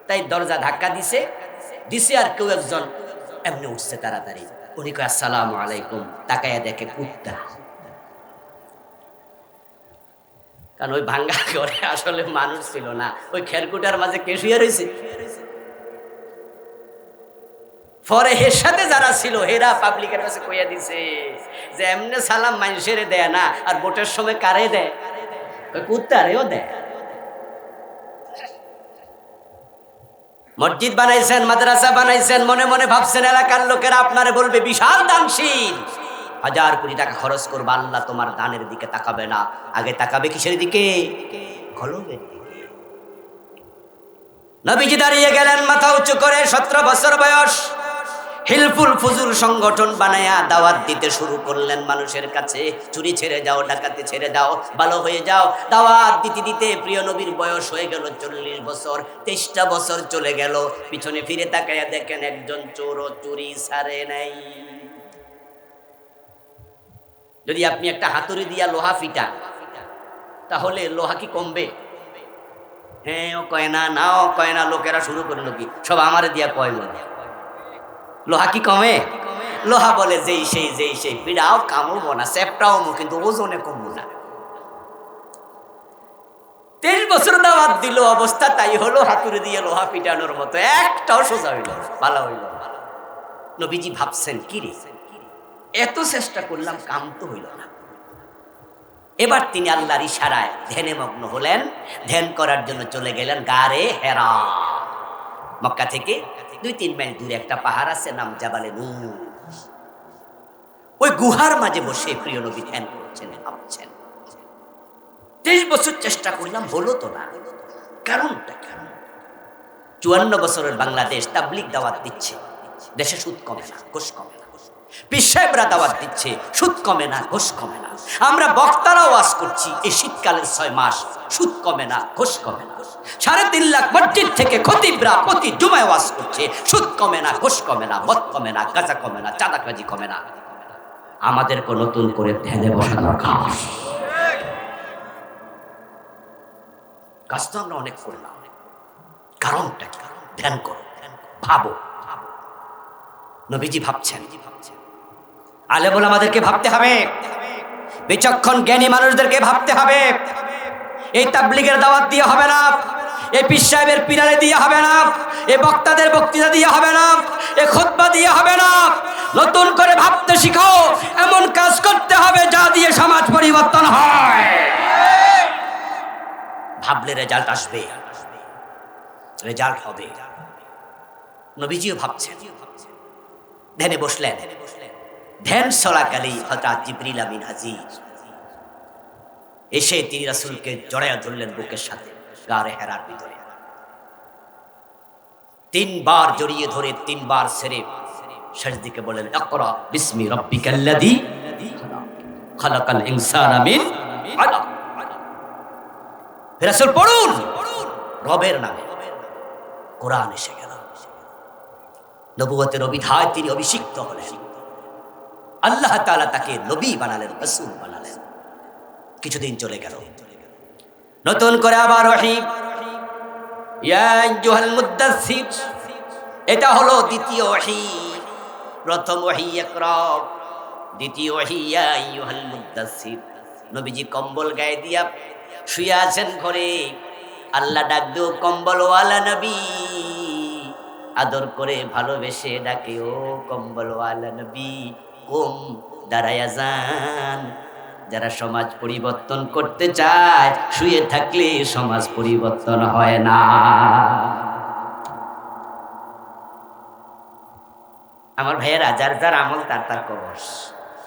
S1: তাই দরজা ধাক্কা দিছে। আর কেউ একজন এমনি উঠছে তাড়াতাড়ি, উনি কয় আসসালামু আলাইকুম। তাকাইয়া দেখে কুত্তা। কারণ ওই ভাঙ্গা ঘরে আসলে মানুষ ছিল না, ওই খেরকুটার মাঝে কে শুয়ে রয়েছে। পরে এর সাথে যারা ছিল হেরা পাবলিকের কাছে কইয়া দিছে যে এমনি সালাম মানুষের দেয় না, আর ভোটের সময় কারে দেয়, ওই কুত্তারেও দেয়। মসজিদ বানাইছেন, মাদ্রাসা বানাইছেন, মনে মনে ভাবছেন এলাকার লোকেরা আপনারে বলবে বিশাল দানশীল, 1000 কোটি টাকা খরচ করবে, আল্লাহ তোমার দানের দিকে তাকাবে না, আগে তাকাবে কিসের দিকে? কলবের দিকে। নবীজি দাঁড়িয়ে গেলেন মাথা উঁচু করে, 17 বছর বয়স। হিলফুল ফুজুল সংগঠন বানায়া দাওয়াত দিতে শুরু করলেন মানুষের কাছে। চুরি ছেড়ে যাও, ডাকাতি ছেড়ে যাও, ভালো হয়ে যাও। দাওয়াত দিতে দিতে প্রিয় নবীর বয়স হয়ে গেল 40 বছর। 23টা বছর চলে গেল। পিছনে ফিরে তাকায়া দেখেন একজন চোরও চুরি ছাড়ে নাই। যদি আপনি একটা হাতুড়ি দিয়া লোহা ফিটান, তাহলে লোহা কি কমবে? হ্যাঁ ও কয় না, নাও কয় না, লোকেরা শুরু করলো কি সব আমারে দিয়া কয় বলে। লোহা কি কমে? লোহা বলে যেই সেই পিড়াও কামড়বো না, চেপটাও কিন্তু ওজনে কমবো না। 23 বছর দাওয়াত দিল, অবস্থা তাই হলো, হাতুড়ি দিয়ে লোহা পিটানোর মতো, একটাও সোজা হইল, ভালো হইল। নবীজি ভাবছেন কি রে, এত চেষ্টা করলাম, কাম তো হইল না। এবার তিনি আল্লাহর ইশারায় ধ্যানে মগ্ন হলেন। ধ্যান করার জন্য চলে গেলেন গারে হেরা। মক্কা থেকে 2-3 মাইল দূরে একটা পাহাড় আছে, নাম জাবালে নূর। ওই গুহার মাঝে বসে প্রিয় নবী ধ্যান করছেন, ভাবছেন 23 বছর চেষ্টা করলাম, হলো তো না। কারণটা কেন? 54 বছরের বাংলাদেশ তাবলিগ দাওয়াত দিচ্ছে, দেশে সুদ কমে না, ঘুষ কমে না। পীর সাহেবরা দাওয়াত দিচ্ছে, সুদ কমে না, ঘুষ কমে না। আমরা বক্তারাও ওয়াজ করছি, এই শীতকালের 6 মাস সুদ কমে না, ঘুষ কমে না। 3.5 লাখ মসজিদ থেকে খতিবরা প্রতি জুমায় ওয়াজ করছে, সুদ কমে না, ঘুষ কমে না, মদ কমে না, গাঁজা কমে না, চাঁদাবাজি কমে না। আমাদেরকে নতুন করে ধ্যানে বসা দরকার। কাজ তো আমরা অনেক করলাম, কারণটা কি? ধ্যান করো, ভাবো। নবীজি ভাবছেন, আলে বলে আমাদেরকে ভাবতে হবে, বিচক্ষণ জ্ঞানী মানুষদেরকে ভাবতে হবে। এই তাবলীগের দাওয়াত দিয়ে হবে না, এই পীর সাহেবের পিরারে দিয়ে হবে না, এই বক্তাদের বক্তৃতা দিয়ে হবে না, এই খুতবা দিয়ে হবে না। নতুন করে ভাবতে শিখো, এমন কাজ করতে হবে যা দিয়ে সমাজ পরিবর্তন হয়। ভাবলে রেজাল্ট আসবে, রেজাল্ট হবে। নবীজিও ভাবছেন, ধ্যানে বসলেন। ধ্যান চলাকালেই হঠাৎ জিবরিল আমিন হাজির। এসে তিনি রাসূলকে জড়াইয়া ধরলেন বুকের সাথে, গারে হেরার ভিতরে 3 বার জড়িয়ে ধরে 3 বার ছেড়ে সাজদিকে বললেন, ইকরা বিসমি রাব্বিকাল্লাযী খালাকাল ইনসানা মিন আলাক। রাসূল পড়ুন, রবের নামে কোরআন এসে গেল। নবুয়তের অভিধায় তিনি অভিষিক্ত হলেন। আল্লাহ তাআলা তাকে নবী বানালেন, রাসূল বানালেন। কিছুদিন চলে গেল, নতুন করে আবার ওহী, ইয়া আইয়ুহাল মুদ্দাসসির, এটা হলো দ্বিতীয় ওহী। প্রথম ওহী ইকরা, দ্বিতীয় ওহী ইয়া আইয়ুহাল মুদ্দাসসির। নবীজি কম্বল গায়ে দিয়া শুয়ে আছেন ঘরে। আল্লাহ ডাক দিও কম্বলওয়ালা নবী, আদর করে ভালোবেসে ডাকে, ও কম্বলওয়ালা নবী কুম, দাঁড়ায়া যান। যারা সমাজ পরিবর্তন করতে চায়, শুয়ে থাকলে সমাজ পরিবর্তন হয় না। আমার ভাইয়েরা, যার যার আমল তার তার কবর।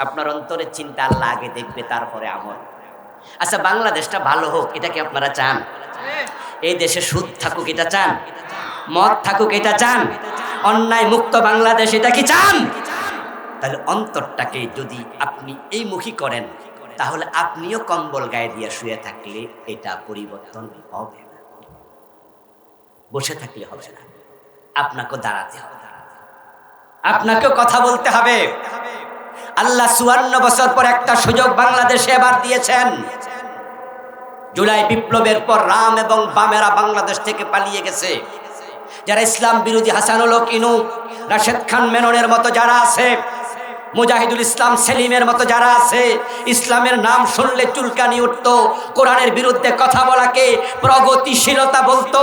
S1: আপনার অন্তরের চিন্তা আল্লাহ আগে দেখবে, তারপরে আমল। আচ্ছা, বাংলাদেশটা ভালো হোক, এটা কি আপনারা চান? এই দেশে সুদ থাকুক, এটা চান? মদ থাকুক, এটা চান? অন্যায় মুক্ত বাংলাদেশ, এটা কি চান? তাহলে অন্তরটাকে যদি আপনি এই মুখী করেন, তাহলে আপনিও কম্বল গায়ে দিয়ে শুয়ে থাকলে এটা পরিবর্তন হবে না। বসে থাকলে হবে না, আপনাকেও দাঁড়াতে হবে, আপনাকেও কথা বলতে হবে। আল্লাহ ৫৪ বছর পর একটা সুযোগ বাংলাদেশে এবার দিয়েছেন। জুলাই বিপ্লবের পর রাম এবং বামেরা বাংলাদেশ থেকে পালিয়ে গেছে। যারা ইসলাম বিরোধী হাসানুল হক ইনু, রাশেদ খান মেননের মতো যারা আছে, মুজাহিদুল ইসলাম সেলিমের মতো যারা আছে, ইসলামের নাম শুনলে চুলকানি উঠত, কোরআনের বিরুদ্ধে কথা বলাকে প্রগতিশীলতা বলতো,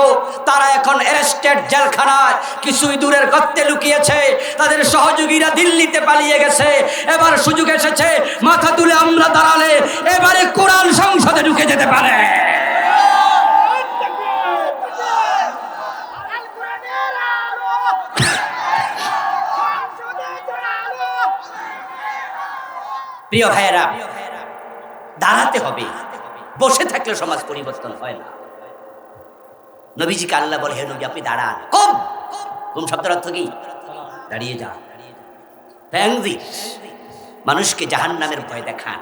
S1: তারা এখন অ্যারেস্টেড, জেলখানায়, কিছুই দূরের গর্তে লুকিয়েছে। তাদের সহযোগীরা দিল্লিতে পালিয়ে গেছে। এবার সুযোগ এসেছে, মাথা তুলে আমরা দাঁড়ালে এবারে কোরআন সংসদে ঢুকে যেতে পারে। প্রিয় ভাইয়েরা, দাঁড়াতে হবে, বসে থাকলে সমাজ পরিবর্তন হয় না। নবীজিকে আল্লাহ বলে, হে নবী আপনি দাঁড়ান। কম কম শব্দের অর্থ কি? দাঁড়িয়ে যা। মানুষকে জাহান্নামের ভয় দেখান।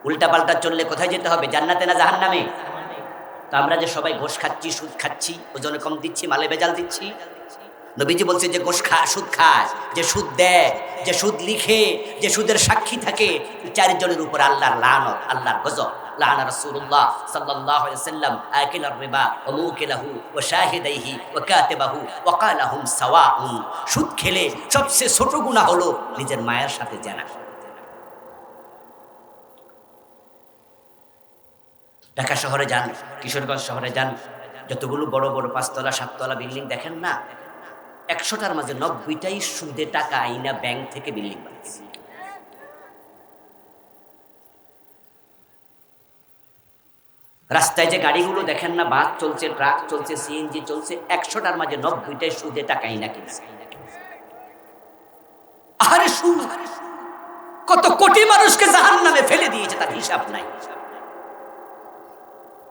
S1: উল্টা পাল্টা চললে কোথায় যেতে হবে? জান্নাতে না জাহান্নামে? তো আমরা যে সবাই ঘোষ খাচ্ছি, সুদ খাচ্ছি, ওজনে কম দিচ্ছি, মালে ভেজাল দিচ্ছি। নবীজি বলছে যে ঘোষ খায়, সুদ খায়, যে সুদ দেয়, যে সুদ লিখে, যে সুদের সাক্ষী থাকে, চারজনের উপর আল্লাহর লানত, আল্লাহর গজব। লানা রাসূলুল্লাহ সাল্লাল্লাহু আলাইহি ওয়াসাল্লাম আকিলার রিবা ওয়া মুকিলাহু ওয়া শাহিদাইহি ওয়া কাতিবাহু ওয়া ক্বালাহুম সাওয়াউন। সুদ খেলে সবচেয়ে ছোট গুনাহ হলো নিজের মায়ের সাথে জেনা। ঢাকা শহরে যান, কিশোরগঞ্জ শহরে যান, যতগুলো বড় বড় ৫ তলা ৭ তলা বিল্ডিং দেখেন না, ১০০টার মাঝে ৯০টাই সুদে টাকা আইনা ব্যাংক থেকে বিল্ডিং বানাচ্ছে। রাস্তায় যে গাড়িগুলো দেখেন না, বাস চলছে, ট্রাক চলছে, সিএনজি চলছে, ১০০টার মাঝে ৯০টাই সুদে টাকা আইনা কিনছে। আরে সুদ কত কোটি মানুষকে জাহান্নামে ফেলে দিয়েছে, তার হিসাব নাই।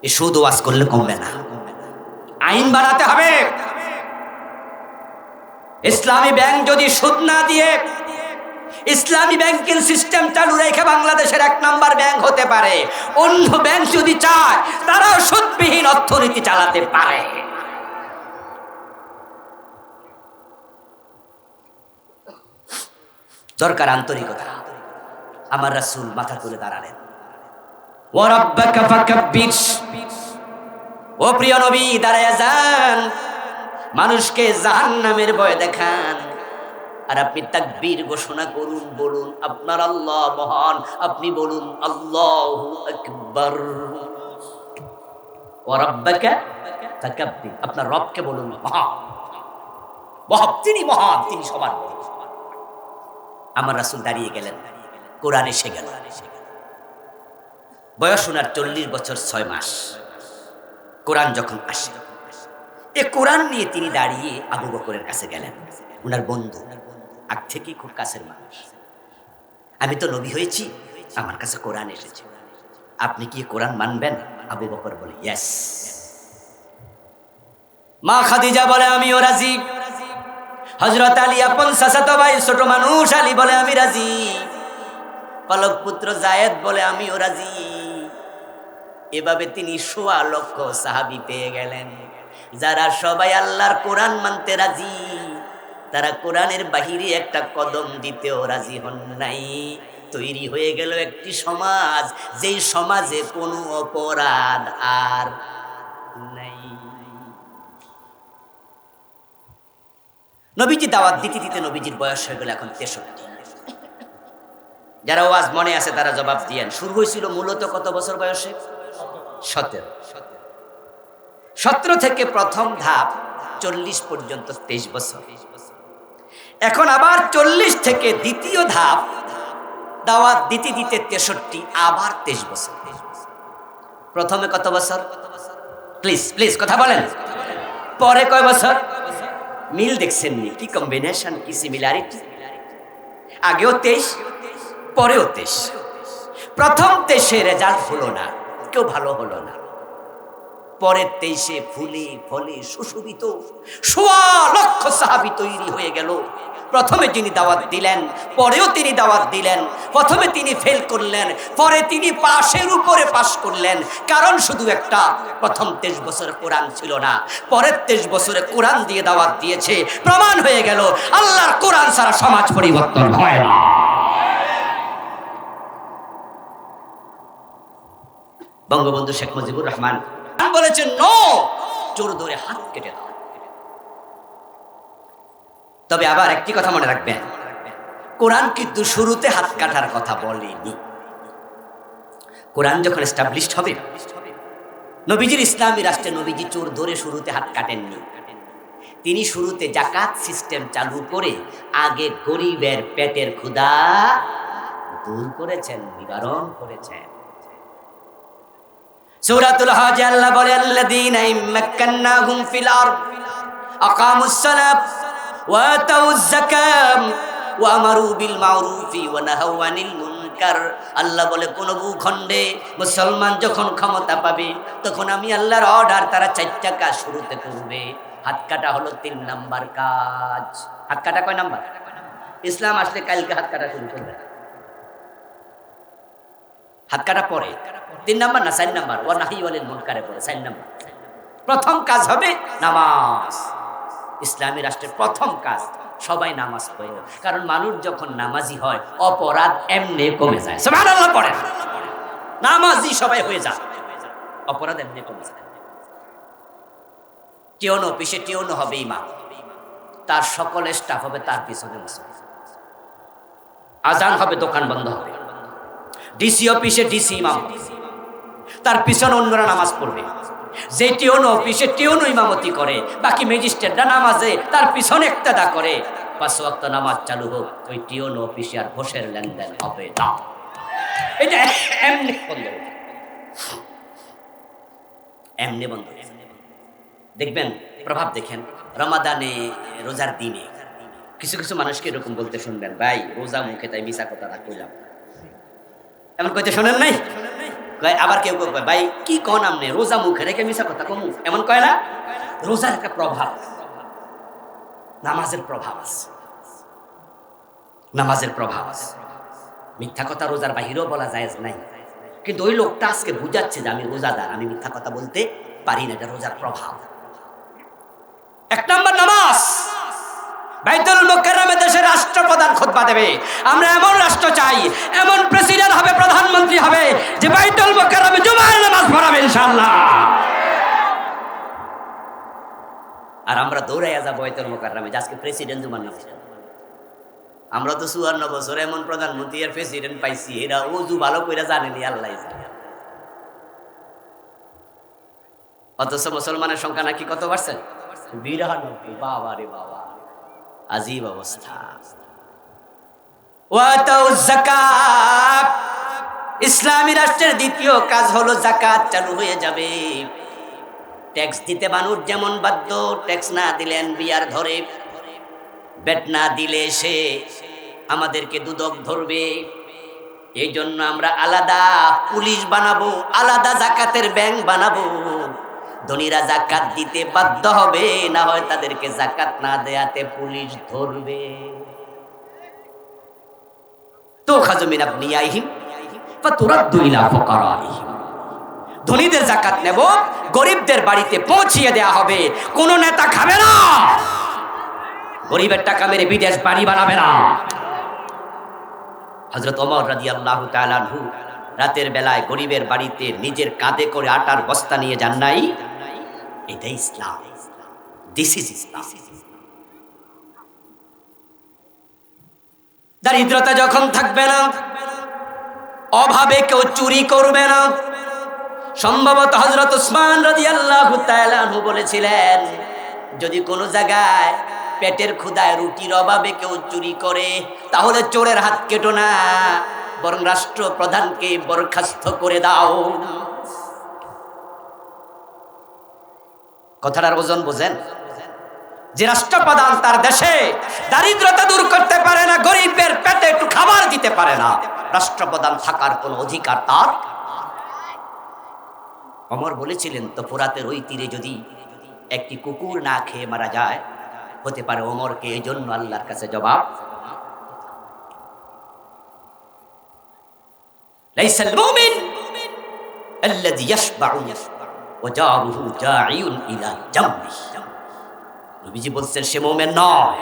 S1: এই সুদ ওয়াজ করলে কমবে না, আইন বানাতে হবে। ইসলামী ব্যাংক যদি সুদ না দিয়ে ইসলামী ব্যাংকিং সিস্টেম চালু রেখে বাংলাদেশের ১ নাম্বার ব্যাংক হতে পারে, অন্য ব্যাংক যদি চায় তারাও সুদবিহীন অর্থনীতি চালাতে পারে। দরকার আন্তরিকতা। আমার রাসূল মাথা তুলে দাঁড়ালেন। ওয়া রাব্বাকা ফাকাব্বির, ও প্রিয় নবী দাঁড়ায়া যান, মানুষকে জাহান্নামের ভয় দেখান, আর আপনি তাকবীর ঘোষণা করুন, বলুন আপনার আল্লাহ মহান, আপনি বলুন আল্লাহু আকবার। ওয়া রাব্বাকা ফাকাব্বির, আপনার রবকে বলুন মহান, মহান তিনি, মহান তিনি সবার বড়। আমার রাসূল দাঁড়িয়ে গেলেন, কোরআন এসে গেল। বয়স ওনার ৪০ বছর ৬ মাস। কোরআন যখন আসে, এ কোরআন নিয়ে তিনি দাঁড়িয়ে আবু বকরের কাছে গেলেন, ওনার বন্ধু, আগ থেকেই খুব কাছের মানুষ। আমি তো নবী হয়েছি, আমার কাছে কোরআন এসেছে, আপনি কি কোরআন মানবেন? আবু বকর বলে ইয়েস। মা খাদিজা বলে আমিও রাজি। হযরত আলী আপন চাচাতো ভাই, ছোট মানুষ আলী বলে আমি রাজি। পালক পুত্র জায়েদ বলে আমিও রাজি। এভাবে তিনি ১৬ লক্ষ সাহাবী পেয়ে গেলেন, যারা সবাই আল্লাহর কোরআন মানতে রাজি, তারা কোরআনের বাহিরে একটা কদম দিতেও রাজি হন নাই। তৈরি হয়ে গেল একটি সমাজ, যেই সমাজে কোনো অপরাধ আর নাই। নবীজি দাওয়াত দিতে দিতে নবীজির বয়স হয়ে গেল এখন ৬৩। যারা ওয়াজ মনে আছে তারা জবাব দিয়েন। শুরু হয়েছিল মূলত কত বছর বয়সে? ১৭। ১৭ থেকে প্রথম ধাপ ৪০ পর্যন্ত ২৩ বছর। এখন আবার ৪০ থেকে দ্বিতীয় ধাপ দাওয়াত দিতে দিতে ৬৩, আবার ২৩ বছর। প্রথমে কত বছর? প্লিজ প্লিজ কথা বলেন। পরে কয় বছর? মিল দেখছেন নি? কি কম্বিনেশন, কি সিমিলারিটি! আগেও ২৩, পরেও ২৩। প্রথম ২৩ রেজাল্ট হলো না, কেউ ভালো হলো না। পরের ২৩ ফুলে ফলে সুশোভিত ১৬ লক্ষ সাহাবী তৈরি হয়ে গেল। প্রথমে যিনি দাওয়াত দিলেন, পরেও তিনি দাওয়াত দিলেন। প্রথমে তিনি ফেল করলেন, পরে তিনি পাশের উপরে পাশ করলেন। কারণ শুধু একটা, প্রথম ২৩ বছর কোরআন ছিল না, পরের ২৩ বছরে কোরআন দিয়ে দাওয়াত দিয়েছে। প্রমাণ হয়ে গেল আল্লাহর কোরআন ছাড়া সমাজ পরিবর্তন হয় না। বঙ্গবন্ধু শেখ মুজিবুর রহমান বলেছেন, নো, জোর ধরে হাত কেটে দাও। তবে আবার একটি কথা মনে রাখবেন, কোরআন কিন্তু শুরুতে হাত কাটার কথা বলেনি। কোরআন যখন এস্টাবলিশড হবে, নবীজির ইসলামী রাষ্ট্রে নবীজি চোর ধরে শুরুতে হাত কাটেননি। তিনি শুরুতে জাকাত সিস্টেম চালু করে আগে গরিবের পেটের ক্ষুধা দূর করেছেন, নিবারণ করেছেন। সূরাতুল হজ আল্লাহ বলে, আল্লাযীনা ইম্মাক্কান্নাহুম ফিল আরদ আকামুস সালাত ওয়া আতাউয যাকাত ওয়া আমারু বিল মা'রুফি ওয়া নাহাউ আনিল মুনকার। আল্লাহ বলে, কোন ভূখণ্ডে মুসলমান যখন ক্ষমতা পাবে, তখন আমি আল্লাহর অর্ডার তারা ৪টা কাজ শুরুতে করবে। হাত কাটা হলো ৩ নাম্বার কাজ। হাত কাটা কয় নাম্বার? ইসলাম আসলে কালকে হাত কাটা শুরু করবে। হাত কাটা পরে ৩ নাম্বার না ৪ নাম্বার? ওয়া নাহি আনিল মুনকারে পরে ৪ নাম্বার। প্রথম কাজ হবে নামাজ। ইসলামী রাষ্ট্রের প্রথম কাজ, সবাই নামাজ পড়ো। কারণ মানুষ যখন নামাজি হয়, অপরাধ এমনি কমে যায়। সুবহানাল্লাহ পড়েন। নামাজি সবাই হয়ে যায়, অপরাধ এমনি কমে যায়। টিওন অফিসে টিওন হবে ইমাম, তার সকল স্টাফ হবে তার পিছনে মুসল্লি। আজান হবে, দোকান বন্ধ হবে। ডিসি অফিসে ডিসি ইমাম, তার পিছনে অন্যরা নামাজ পড়বে। যে টিওন অফিসে টিওন ইমামতি করে, বাকি ম্যাজিস্ট্রেটরা নামাজে তার পিছনে ইক্তেদা করে। ৫ ওয়াক্ত নামাজ চালু হোক, ওই টিওন অফিসে আর ঘোষের লেনদেন হবে না। এটা এমনি বন্ধ, এমনি বন্ধ। দেখবেন প্রভাব দেখেন, রমাদানে রোজার দিনে কিছু কিছু মানুষকে এরকম বলতে শুনবেন, ভাই রোজা মুখে তাই মিছা কথা কইলাম, এমন কইতে শোনেন নাই? আবার কেউ কেউ কয়, ভাই কি কন আমনে, রোজা মুখে রেখে মিছা কথা কমু, এমন কয় না? রোজার একটা প্রভাব, নামাজের প্রভাব আছে, নামাজের প্রভাব আছে। মিথ্যা কথা রোজার বাহিরেও বলা জায়েজ নাই, কিন্তু ওই লোকটা আজকে বুঝাচ্ছে যে আমি রোজাদার, আমি মিথ্যা কথা বলতে পারি না, এটা রোজার প্রভাব। ১ নম্বর নামাজ। বাইতুল মুকাররমে দেশের রাষ্ট্রপ্রধান খুতবা দেবে। আমরা এমন রাষ্ট্র চাই, এমন প্রেসিডেন্ট হবে, প্রধানমন্ত্রী হবে, যে বাইতুল মুকাররমে জুমার নামাজ পড়াবে ইনশাআল্লাহ। আর আমরা দৌড়াইয়া যাব বাইতুল মুকাররমে, আজকে প্রেসিডেন্ট জুমার নামাজ। আমরা তো ৫৪ বছর এমন প্রধানমন্ত্রী আর প্রেসিডেন্ট পাইছি, এরা ওযু ভালো করে জানেনি, আল্লাহ জানে। অথচ মুসলমানের সংখ্যা নাকি কত বাড়ছে? ৯২। বাবা রে বাবা, আজীব অবস্থা। ওয়াতাউজ যাকাত। ইসলামী রাষ্ট্রের দ্বিতীয় কাজ হলো যাকাত চালু হয়ে যাবে। ট্যাক্স দিতে মানুষ যেমন বাধ্য, ট্যাক্স না দিলেন বিয়ার ধরে, ব্যাট না দিলে সে আমাদেরকে দুদক ধরবে। এই জন্য আমরা আলাদা পুলিশ বানাবো, আলাদা যাকাতের ব্যাংক বানাবো। ধনীরা যাকাত দিতে বাধ্য হবে, না হয় তাদেরকে যাকাত না দেয়াতে পুলিশ ধরবে। তুখাযু মিন আবনিয়াইহিম ফাতুরাদ্দু ইলা ফুকারাইহিম। ধনীদের জাকাত নেব, গরিবদের বাড়িতে পৌঁছিয়ে দেয়া হবে। কোন নেতা খাবে না, গরিবের টাকা মেরে বিদেশ বাড়ি বানাবে না। হযরত ওমর রাদিয়াল্লাহু তাআলা আনহু রাতের বেলায় গরিবের বাড়িতে নিজের কাঁধে করে আটার বস্তা নিয়ে যান নাই। এটাই ইসলাম, দিস ইজ ইসলাম। দারিদ্রতা যখন থাকবে না, অভাবে কেউ চুরি করবে না। সম্ভবত হযরত উসমান রাদিয়াল্লাহু তাআলা আনহু বলেছিলেন, যদি কোনো জায়গায় পেটের ক্ষুধায় রুটির অভাবে কেউ চুরি করে, তাহলে চোরের হাত কেটো না, বরং রাষ্ট্রপ্রধানকে বরখাস্ত করে দাও। কথাটার ওজন বোঝেন? যে রাষ্ট্রপ্রধান তার দেশে দারিদ্রতা দূর করতে পারে না, গরিবের পেটে একটু খাবার দিতে পারে না, রাষ্ট্রপ্রধান থাকার কোনো অধিকার তার। ওমর বলেছিলেন, তো ফোরাতের ওই তীরে যদি একটি কুকুর না খেয়ে মারা যায়, হতে পারে ওমরকে এই জন্য আল্লাহর কাছে জবাব। লাইসাল মুমিন আল্লাযী ইয়াশবাউ ওয়া জারুহু জাঈউন ইলা জামবি। নবীজি বলছেন, সে মুমিন নয়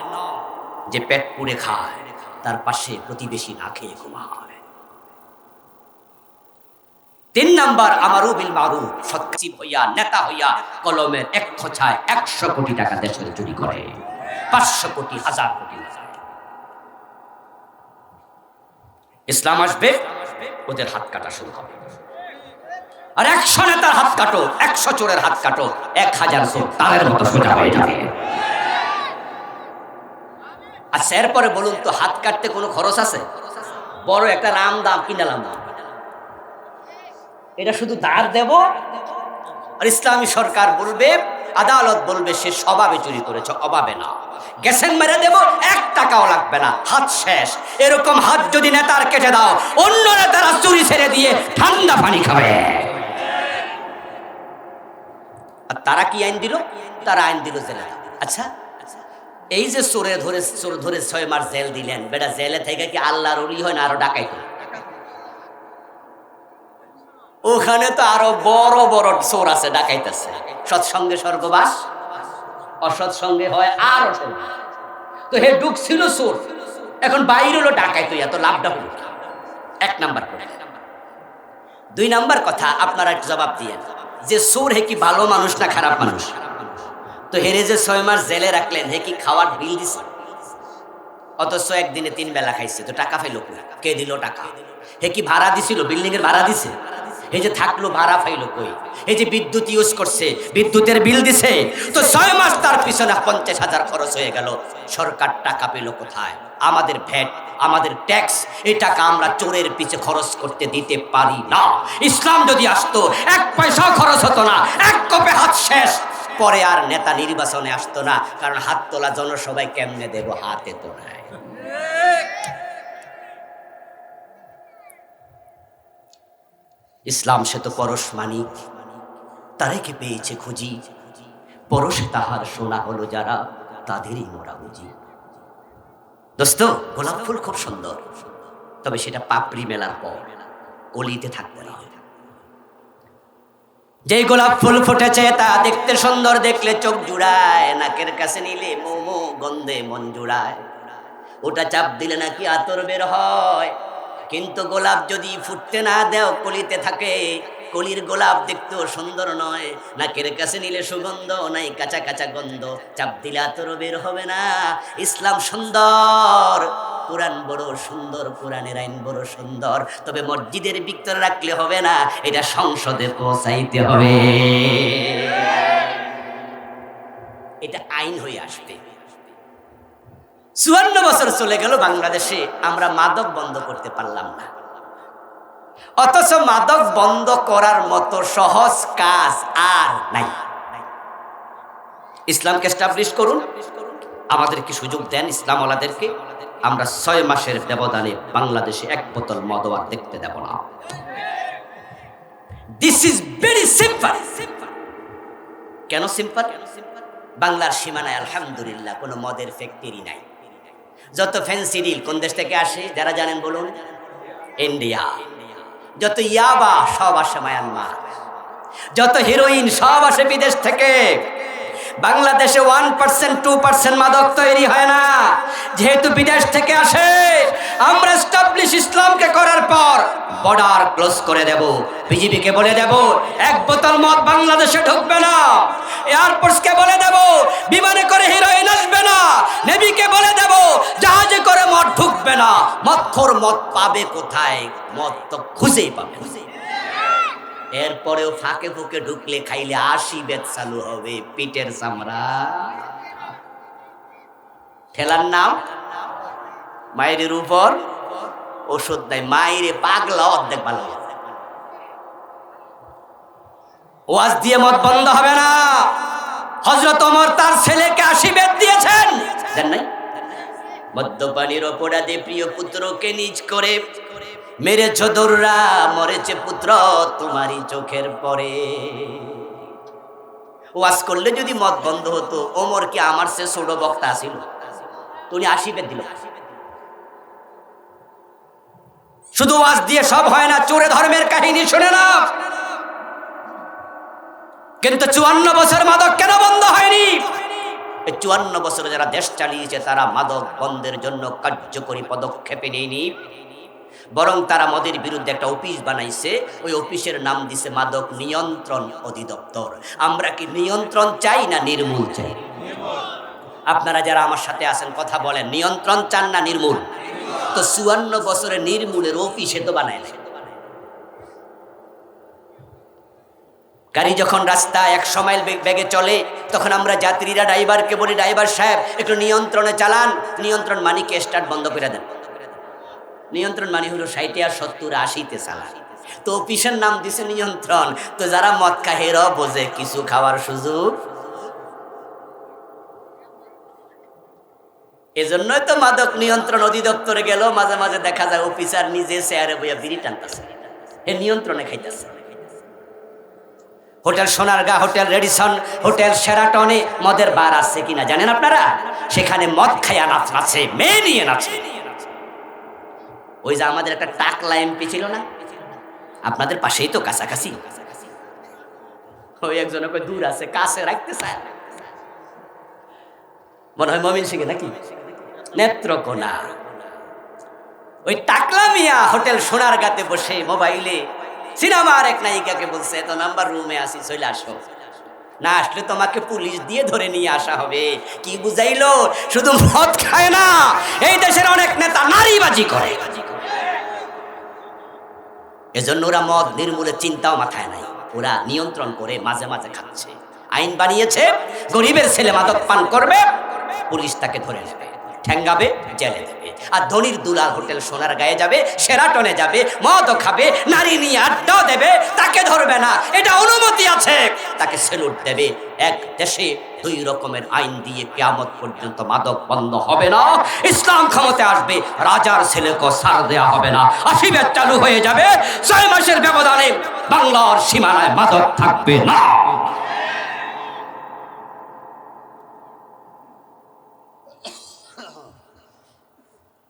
S1: যে পেট পুড়ে খায়, তার পাশে প্রতিবেশী না খেয়ে ঘুমায়। 3 নাম্বার, আমারু বিল মারুফ, সৎকার হইয়া নেতা হইয়া কলমের এক খোঁচায় 100 কোটি টাকা দেশের চুরি করে, 500 কোটি, 1000 কোটি। ইসলাম আসবে, ওদের হাত কাটা শুরু হবে। আর 100 নেতার হাত কাটো, 100 চোরের হাত কাটো, 1000 চোর তাদের মতো সোজা হয়ে যাবে। আচ্ছা, এরপরে বলুন তো, হাত কাটতে কোনো খরচ আছে? বড় একটা রাম দাম কিনালাম না, এটা শুধু ধার দেব। আর ইসলামী সরকার বলবে, আদালত বলবে, সে স্বভাবে চুরি করেছে, অভাবে না। গেছেন মেরে দেব, 1 টাকাও লাগবে না, হাত শেষ। এরকম হাত যদি নেতার কেটে দাও, অন্য নেতারা চুরি ছেড়ে দিয়ে ঠান্ডা পানি খাবে। আর তারা কি আইন দিল? তারা আইন দিল জেলে। আচ্ছা, এই যে চোর ধরে 6 মাস জেল দিলেন, বেটা জেলে থেকে কি আল্লাহর ওলি হয় না আরো ডাকাইত? ওখানে তো আরো বড় বড় চোর আছে, ডাকাইতেছে। সৎসঙ্গে স্বর্গবাস, অসৎসঙ্গে হয় আরো স্বর্গ। তো হে ঢুকছিল চোর, এখন বাইরে হলো ডাকাইত, এত লাভটা হলো। 1 নাম্বার করে। 2 নাম্বার কথা, আপনারা একটু জবাব দিয়ে, যে চোর হে কি ভালো মানুষ না খারাপ মানুষ? তো হেরে যে 6 মাস জেলে রাখলেন, হে কি খাওয়ার বিল দিছে? অথচ একদিনে 3 বেলা খাইছে, তো টাকা পাইল কই? কে দিল টাকা? হে কি ভাড়া দিছিল? বিল্ডিং এর ভাড়া দিছে? এই যে থাকলো, ভাড়া পাইল কই? এই যে বিদ্যুৎ ইউজ করছে, বিদ্যুতের বিল দিছে? তো 6 মাস তার পিছনে 50,000 খরচ হয়ে গেল। সরকার টাকা পেল কোথায়? আমাদের ভ্যাট, আমাদের ট্যাক্স, এই টাকা আমরা চোরের পিছে খরচ করতে দিতে পারি না। ইসলাম যদি আসতো, 1 পয়সা খরচ হতো না, 1 কোপে হাত শেষ। পরে আর নেতা নির্বাচনে আসতো না, কারণ হাত তোলা জনসভায় কেমনে দেব, হাতে তো নাই। ইসলাম সে তো পরশ মানিক, তারেকে পেয়েছে খুঁজি, পরশে তাহার সোনা হলো যারা, তাদেরই মোরা বুঝি। দোস্ত, গোলাপ ফুল খুব সুন্দর, তবে সেটা পাপড়ি মেলার পর কলিতে থাকতে না। যেই গোলাপ ফুল ফুটেছে তা দেখতে সুন্দর, দেখলে চোখ জুড়ায়, নাকের কাছে নিলে মোমো গন্ধে মন জুড়ায়, ওটা চাপ দিলে নাকি আতর বের হয়। কিন্তু গোলাপ যদি ফুটতে না দেও, কলিতে থাকে, কলির গোলাপ দেখতেও সুন্দর নয়, নাকের কাছে নিলে সুগন্ধ নাই, কাঁচা কাঁচা গন্ধ, চাপ দিলে আতর বের হবে না। ইসলাম সুন্দর, কোরআন বড় সুন্দর, কোরআনের আইন বড় সুন্দর, তবে মসজিদের ভিতরে রাখলে হবে না, এটা সংসদে পৌঁছাইতে হবে, এটা আইন হয়ে আসবে। 54 বছর চলে গেল বাংলাদেশে, আমরা মাদক বন্ধ করতে পারলাম না। অথচ মাদক বন্ধ করার মতো সহজ কাজ আর নাই। ইসলামকে এস্টাবলিশ করুন, আমাদেরকে সুযোগ দেন, ইসলাম ওয়ালাদেরকে। আমরা 6 মাসের ব্যবধানে বাংলাদেশে 1 বোতল মদ আর দেখতে দেব না। This is very simple. কেন সিম্পল? বাংলার সীমানায় আলহামদুলিল্লাহ কোনো মদের ফ্যাক্টরি নাই। যত ফেন্সিডিল কোন দেশ থেকে আসে যারা জানেন বলুন? ইন্ডিয়া। যত ইয়াবা সব আসে মায়ানমার। যত হিরোইন সব আসে বিদেশ থেকে। বাংলাদেশে 1% 2% মাদক তৈরি হয় না, যেহেতু বিদেশ থেকে আসে। আমরা এস্টাবলিশ ইসলামকে করার পর বর্ডার ক্লোজ করে দেব, বিজিবিকে বলে দেব এক বোতল মদ বাংলাদেশে ঢুকবে না, এয়ারফোর্সকে বলে দেব বিমানে করে হিরোইন আসবে না, নেভিকে বলে দেব জাহাজে করে মদ ঢুকবে না। মদখোর মদ পাবে কোথায়? মদ তো খুঁজেই পাবে। এরপরেও ফাঁকে ফুঁকে ঢুকলে খাইলে 80 বেদ চালু হবে, পিটের চামড়া। ঠেলার নাম মায়ের উপর ওষুধ দেয়, মায়েরে পাগলা অর্ধেক ভালো। ওয়াজ দিয়ে মদ বন্ধ হবে না। হযরত ওমর তার ছেলেকে 80 বেদ দিয়েছেন, জানেন নাই? মদ্যপানের অপরাধে প্রিয় পুত্রকে নিজ করে মেরেছ দৌড়া, মরেছে পুত্র তোমারই চোখের পরে। ওয়াজ করলে যদি মদ বন্ধ হতো, ওমর কি আমার সে ছোট বক্তা ছিল? তুমি 80 বেদ দিল। শুধু ওয়াজ দিয়ে সব হয় না, চোরে ধর্মের কাহিনী শুনে না। কিন্তু 54 বছর মাদক কেন বন্ধ হয়নি? এই 54 বছরে যারা দেশ চালিয়েছে তারা মাদক বন্ধের জন্য কার্যকরী পদক্ষেপ নেয়নি, বরং তারা মদের বিরুদ্ধে একটা অফিস বানাইছে। ওই অফিসের নাম দিছে মাদক নিয়ন্ত্রণ অধিদপ্তর। আমরা কি নিয়ন্ত্রণ চাই না নির্মূল চাই? আপনারা যারা আমার সাথে আছেন কথা বলেন, নিয়ন্ত্রণ চান না নির্মূল? তো 54 বছরে নির্মূলের অফিসে তো বানায় না। গাড়ি যখন রাস্তায় 100 মাইল বেগে চলে, তখন আমরা যাত্রীরা ড্রাইভারকে বলি, ড্রাইভার সাহেব একটু নিয়ন্ত্রণে চালান। নিয়ন্ত্রণ মানি কি স্টার্ট বন্ধ করে দেন। নিয়ন্ত্রণ মানে হলো 60 আর 70 80-তে চালান। তো অফিসের নাম দিছে নিয়ন্ত্রণ। তো যারা মদ খায় হেরাও বোঝে কিছু খাওয়ার সুযোগ। এজন্যই তো মাদক নিয়ন্ত্রণ অধিদপ্তরে গেল মাঝে মাঝে দেখা যায় অফিসার নিজে চেয়ারে বইয়া বিড়ি টানতেছে, এ নিয়ন্ত্রণে খাইতেছে। Hotel Sonargaon, hotel Radisson, hotel শেরাটনে মদের বার আছে কিনা জানেন আপনারা? সেখানে মদ খাইয়া নাচে, মেয়ে নিয়ে নাচে। ওই যে আমাদের একটা টাকলা এমপি ছিল না, আপনাদের পাশেই তো, কাছাকাছি। ওই একজন ওকে দূর আছে, কাছে রাখতে চায়, মনে হয় মমিন সিংহে নাকি নেত্রকোনা। ওই টাকলা মিয়া হোটেল সোনারগাঁতে বসে মোবাইলে সিনেমার এক নায়িকাকে বলছে, এত নাম্বার রুমে আসি, চলে আসো, না আসলে তোমাকে পুলিশ দিয়ে ধরে নিয়ে আসা হবে। কি বুঝাইলো? শুধু মদ খায় না, এই দেশের অনেক নেতা নারীবাজি করে। এজন্য ওরা মদ নির্মূলের চিন্তাও মাথায় নাই, ওরা নিয়ন্ত্রণ করে মাঝে মাঝে খাচ্ছে। আইন বানিয়েছে, গরিবের ছেলে মাদক পান করবে, পুলিশ তাকে ধরে নেবে, ঠ্যাঙ্গাবে, জেলে দেবে। আর ধনির দুলাল হোটেল সোনার গায়ে যাবে, শেরাটনে যাবে, মদও খাবে, নারী নিয়ে আড্ডাও দেবে, তাকে ধরবে না, এটা অনুমতি আছে, তাকে সেলুট দেবে। এক দেশে 2 রকমের আইন দিয়ে কিয়ামত পর্যন্ত মাদক বন্ধ হবে না। ইসলাম ক্ষমতায় আসবে, রাজার ছেলেকে ছাড় দেয়া হবে না। 80 বেদ চালু হয়ে যাবে, 6 মাসের ব্যবধানে বাংলার সীমানায় মাদক থাকবে না।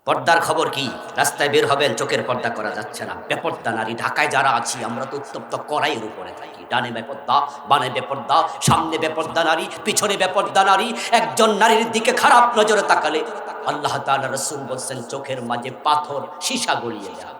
S1: পর্দার খবর কি? রাস্তায় বের হবেন, চোখের পর্দা করা যাচ্ছে না, বেপর্দা নারী। ঢাকায় যারা আছি আমরা তো উত্তপ্ত কড়াইয়ের উপরে থাকি, ডানে বেপর্দা, বামে বেপর্দা, সামনে বেপর্দা নারী, পিছনে বেপর্দা নারী। একজন নারীর দিকে খারাপ নজরে তাকালে আল্লাহ তাআলা, রাসূল বলছেন, চোখের মাঝে পাথর সীসা গলিয়ে দেওয়া।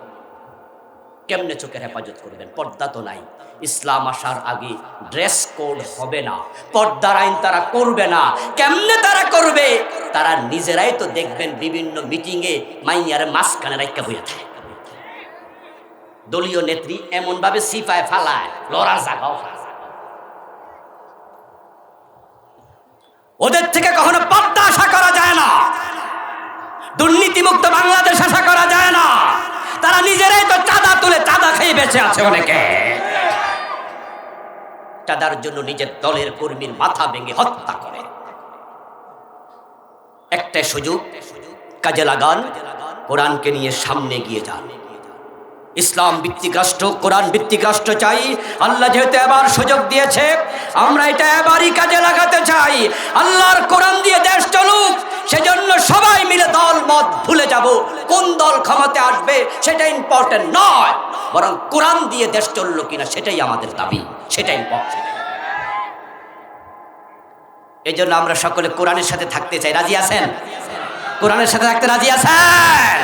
S1: কেমনে চোখের হেফাজত করবেন? পর্দা তো নাই। ইসলাম আসার আগে ড্রেস কোড হবে না, পর্দার আইন তারা করবে না। কেমনে তারা করবে? তারা নিজেরাই তো দেখবেন বিভিন্ন মিটিংয়ে মাইয়ার মাঝখানে রাইকা বইয়া থাকে। দলীয় নেত্রী এমন ভাবে সিফায় ফালায়, লড়ার জায়গাও। ওদের থেকে কখনো পর্দা আশা করা যায় না, দুর্নীতিমুক্ত বাংলাদেশ আশা করা যায় না। তারা নিজেরাই তো চাঁদা তুলে চাঁদা খেয়ে বেঁচে আছে। অনেকে চাঁদার জন্য নিজের দলের কর্মীর মাথা ভেঙে হত্যা করে। একটা সুযোগ কাজে লাগান, কোরআনকে নিয়ে সামনে গিয়ে যান। ইসলাম ভিত্তিক রাষ্ট্র, কোরআন ভিত্তিক রাষ্ট্র চাই। আল্লাহ যেহেতু এবার সুযোগ দিয়েছে, আমরা এটা এবারই কাজে লাগাতে চাই। আল্লাহর কোরআন দিয়ে দেশ চলুক, সেজন্য সবাই মিলে দল মত ভুলে যাব। কোন দল ক্ষমতায় আসবে সেটা ইম্পর্টেন্ট নয়, বরং কোরআন দিয়ে দেশ চললো কিনা সেটাই আমাদের দাবি, সেটাই ইম্পর্টেন্ট। এই জন্য আমরা সকলে কোরআনের সাথে থাকতে চাই। রাজি আছেন? কোরআনের সাথে থাকতে রাজি আছেন?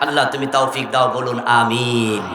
S1: আল্লাহ তুমি তৌফিক দাও, বলুন আমিন।